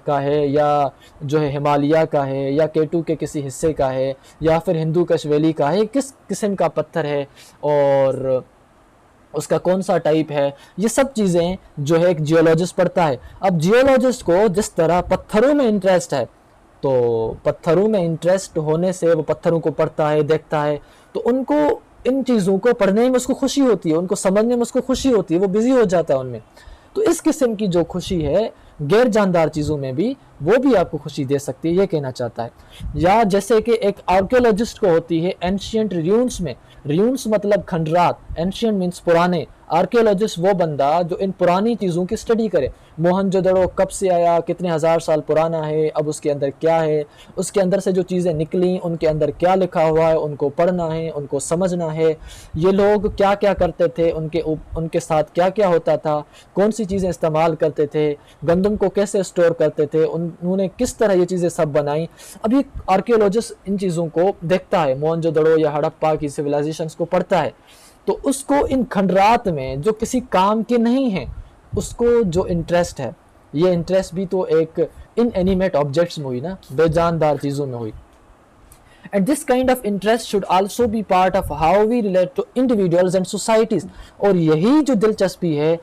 का है, या जो है हिमालय का है, या केटू के किसी हिस्से का है, या फिर हिंदू कश वैली का है, किस किस्म का पत्थर है और उसका कौन सा टाइप है। ये सब चीज़ें जो है एक जियोलॉजिस्ट पढ़ता है। अब जियोलॉजिस्ट को जिस तरह पत्थरों में इंटरेस्ट है, तो पत्थरों में इंटरेस्ट होने से वो पत्थरों को पढ़ता है, देखता है, तो उनको इन चीज़ों को पढ़ने में उसको खुशी होती है, उनको समझने में उसको खुशी होती है, वो बिजी हो जाता है उनमें। तो इस किस्म की जो खुशी है गैर जानदार चीज़ों में भी, वो भी आपको खुशी दे सकती है, ये कहना चाहता है। या जैसे कि एक आर्कियोलॉजिस्ट को होती है एंशियंट रियून्स में, रियून्स मतलब खंडरात, एंशियंट मीन्स पुराने, आर्कियोलॉजिस्ट वो बंदा जो इन पुरानी चीज़ों की स्टडी करे। मोहनजोदड़ो कब से आया, कितने हज़ार साल पुराना है, अब उसके अंदर क्या है, उसके अंदर से जो चीज़ें निकली उनके अंदर क्या लिखा हुआ है, उनको पढ़ना है, उनको समझना है। ये लोग क्या क्या करते थे, उनके साथ क्या क्या होता था, कौन सी चीज़ें इस्तेमाल करते थे, गंदम को कैसे स्टोर करते थे, उन्होंने किस तरह ये चीज़ें सब बनाई। अभी आर्कियोलॉजिस्ट इन चीज़ों को देखता है, मोहनजोदड़ो या हड़प्पा की सिविलाइजेशंस को पढ़ता है, तो उसको इन खंडरात में जो किसी काम के नहीं हैं, उसको जो इंटरेस्ट है, ये इंटरेस्ट भी तो एक इन एनिमेट ऑब्जेक्ट्स में हुई ना, बेजानदार चीज़ों में हुई। And this kind of interest should also be part of how we relate to individuals and societies। और यही जो दिलचस्पी है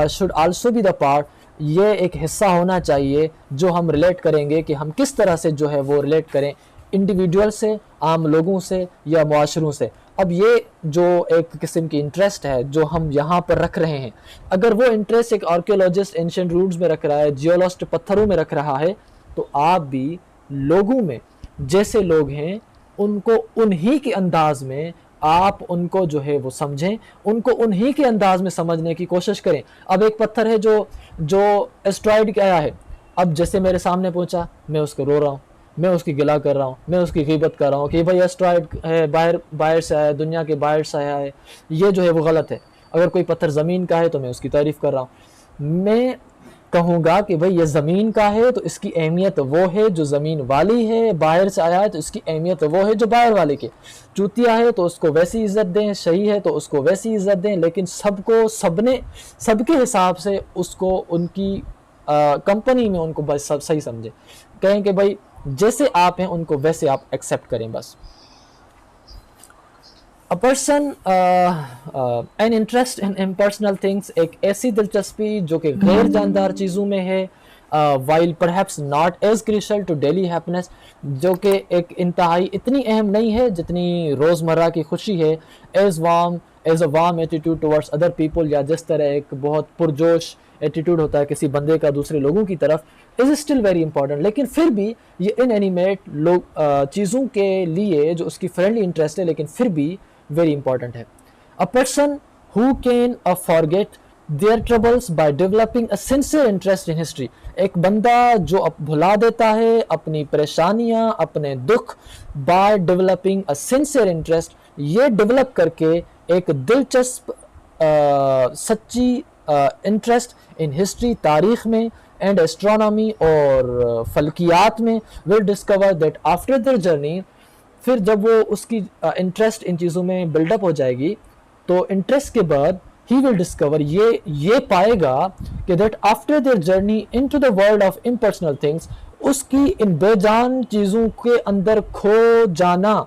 should also be the part, ये एक हिस्सा होना चाहिए जो हम रिलेट करेंगे कि हम किस तरह से जो है वो रिलेट करें इंडिविजुअल से, आम लोगों से या मुआशरों से। अब ये जो एक किस्म की इंटरेस्ट है जो हम यहाँ पर रख रहे हैं, अगर वो इंटरेस्ट एक आर्कियोलॉजिस्ट एंशिएंट रूट्स में रख रहा है, जियोलॉजिस्ट पत्थरों में रख रहा है, तो आप भी लोगों में जैसे लोग हैं उनको उन्हीं के अंदाज में आप उनको जो है वो समझें, उनको उन्हीं के अंदाज में समझने की कोशिश करें। अब एक पत्थर है जो जो एस्ट्रॉयड क्या है, अब जैसे मेरे सामने पहुंचा, मैं उसको रो रहा हूँ, मैं उसकी गिला कर रहा हूँ, मैं उसकी ग़ीबत कर रहा हूँ कि भाई एस्ट्रॉयड है, बाहर से आया है, दुनिया के बाहर से आया है, ये जो है वो गलत है। अगर कोई पत्थर ज़मीन का है तो मैं उसकी तारीफ़ कर रहा हूँ। मैं कहूँगा कि भाई ये ज़मीन का है तो इसकी अहमियत वो है जो ज़मीन वाली है, बाहर से आया है तो इसकी अहमियत वो है जो बाहर वाले के। चूतिया है तो उसको वैसी इज़्ज़त दें, सही है तो उसको वैसी इज़्ज़त दें, लेकिन सबको सबके हिसाब से उसको उनकी कंपनी में उनको बस सब सही समझे। कहें कि भाई जैसे आप हैं उनको वैसे आप एक्सेप्ट करें बस। A person an interest in impersonal things, एक ऐसी दिलचस्पी जो कि गैर जानदार चीज़ों में है, while perhaps not as crucial to daily happiness, जो कि एक इंतहाई इतनी अहम नहीं है जितनी रोज़मर्रा की खुशी है, as a warm attitude towards other people, या जिस तरह एक बहुत पुरजोश एटीट्यूड होता है किसी बंदे का दूसरे लोगों की तरफ, इज़ स्टिल वेरी इंपॉर्टेंट। लेकिन फिर भी ये इन एनिमेट लोग चीज़ों के लिए जो उसकी फ्रेंडली इंटरेस्ट है, लेकिन फिर भी वेरी इंपॉर्टेंट है। A person who can forget their troubles by developing a sincere interest in history, एक बंदा जो भुला देता है अपनी परेशानियां, अपने दुख, bye developing a sincere interest, ये डेवलप करके एक दिलचस्प सच्ची इंटरेस्ट इन हिस्ट्री, तारीख़ में, एंड एस्ट्रोनॉमी और फल्कियात में, will discover that after their journey, फिर जब वो उसकी इंटरेस्ट इन चीज़ों में बिल्डअप हो जाएगी, तो इंटरेस्ट के बाद ही विल डिस्कवर, ये पाएगा कि that after their journey into the world of impersonal things, उसकी इन बेजान चीज़ों के अंदर खो जाना,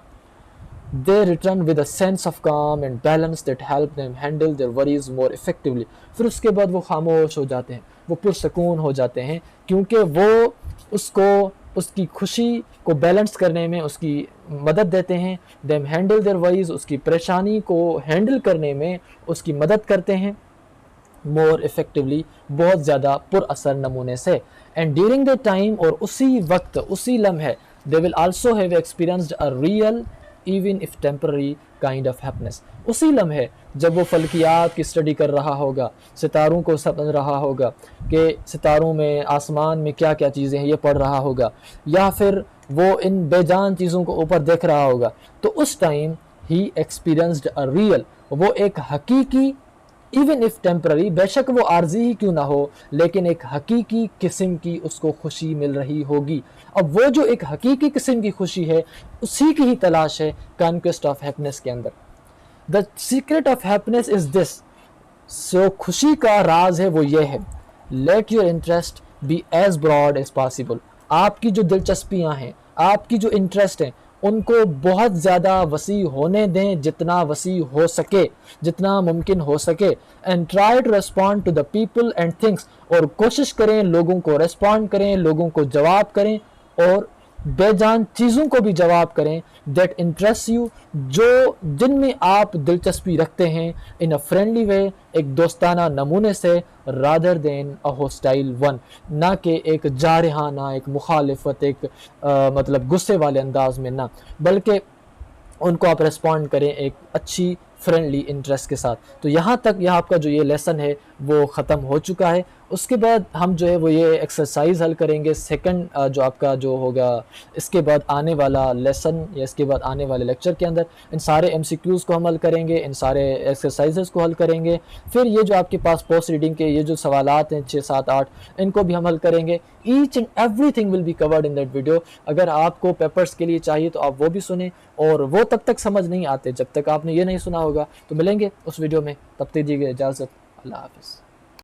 they return with a sense of calm and balance that help them handle their worries more effectively. फिर उसके बाद वो खामोश हो जाते हैं, वो पुरसकून हो जाते हैं, क्योंकि वो उसको उसकी खुशी को बैलेंस करने में उसकी मदद देते हैं. them handle their worries, उसकी परेशानी को हैंडल करने में उसकी मदद करते हैं मोर इफ़ेक्टिवली, बहुत ज़्यादा पुरअसर नमूने से. एंड ड्यूरिंग द टाइम, और उसी वक्त, उसी लम्हे, they will also have experienced a real even if temporary kind of happiness. उसी लम्हे जब वो फल्कियात की स्टडी कर रहा होगा, सितारों को समझ रहा होगा कि सितारों में, आसमान में क्या क्या चीज़ें हैं, ये पढ़ रहा होगा, या फिर वो इन बेजान चीज़ों को ऊपर देख रहा होगा, तो उस time he experienced a real, वो एक हकीकी, इवन इफ टेम्पररी, बेशक वो आर्जी ही क्यों ना हो, लेकिन एक हकीकी किस्म की उसको खुशी मिल रही होगी. अब वो जो एक हकीकी किस्म की खुशी है, उसी की ही तलाश है कॉन्क्वेस्ट ऑफ हैप्पीनेस के अंदर. The secret of happiness is this, so खुशी का राज है वो ये है, let your interest be as broad as possible. आपकी जो दिलचस्पियाँ हैं, आपकी जो इंटरेस्ट हैं, उनको बहुत ज़्यादा वसी होने दें, जितना वसी हो सके, जितना मुमकिन हो सके. And try to respond to the people and things, और कोशिश करें लोगों को रेस्पॉन्ड करें, लोगों को जवाब करें, और बेजान चीज़ों को भी जवाब करें दैट इंटरेस्ट यू, जो जिनमें आप दिलचस्पी रखते हैं, इन अ फ्रेंडली वे, एक दोस्ताना नमूने से, रादर देन अ होस्टाइल वन, ना कि एक जारहाना, एक मुखालिफत, एक मतलब गुस्से वाले अंदाज में ना, बल्कि उनको आप रेस्पॉन्ड करें एक अच्छी फ्रेंडली इंटरेस्ट के साथ. तो यहाँ तक यह आपका जो ये लेसन है वो ख़त्म हो चुका है. उसके बाद हम जो है वो ये एक्सरसाइज हल करेंगे. सेकंड जो आपका जो होगा इसके बाद आने वाला लेसन या इसके बाद आने वाले लेक्चर के अंदर इन सारे MCQs को हम हल करेंगे, इन सारे एक्सरसाइजेस को हल करेंगे. फिर ये जो आपके पास पोस्ट रीडिंग के ये जो सवालात हैं 6, 7, 8, इनको भी हम हल करेंगे. Each and everything will be covered in that video. अगर आपको पेपर्स के लिए चाहिए तो आप वो भी सुने, और वो तब तक समझ नहीं आते जब तक आपने ये नहीं सुना होगा. तो मिलेंगे उस वीडियो में, तब तक दीजिए इजाज़त. अल्लाह हाफ़िज़.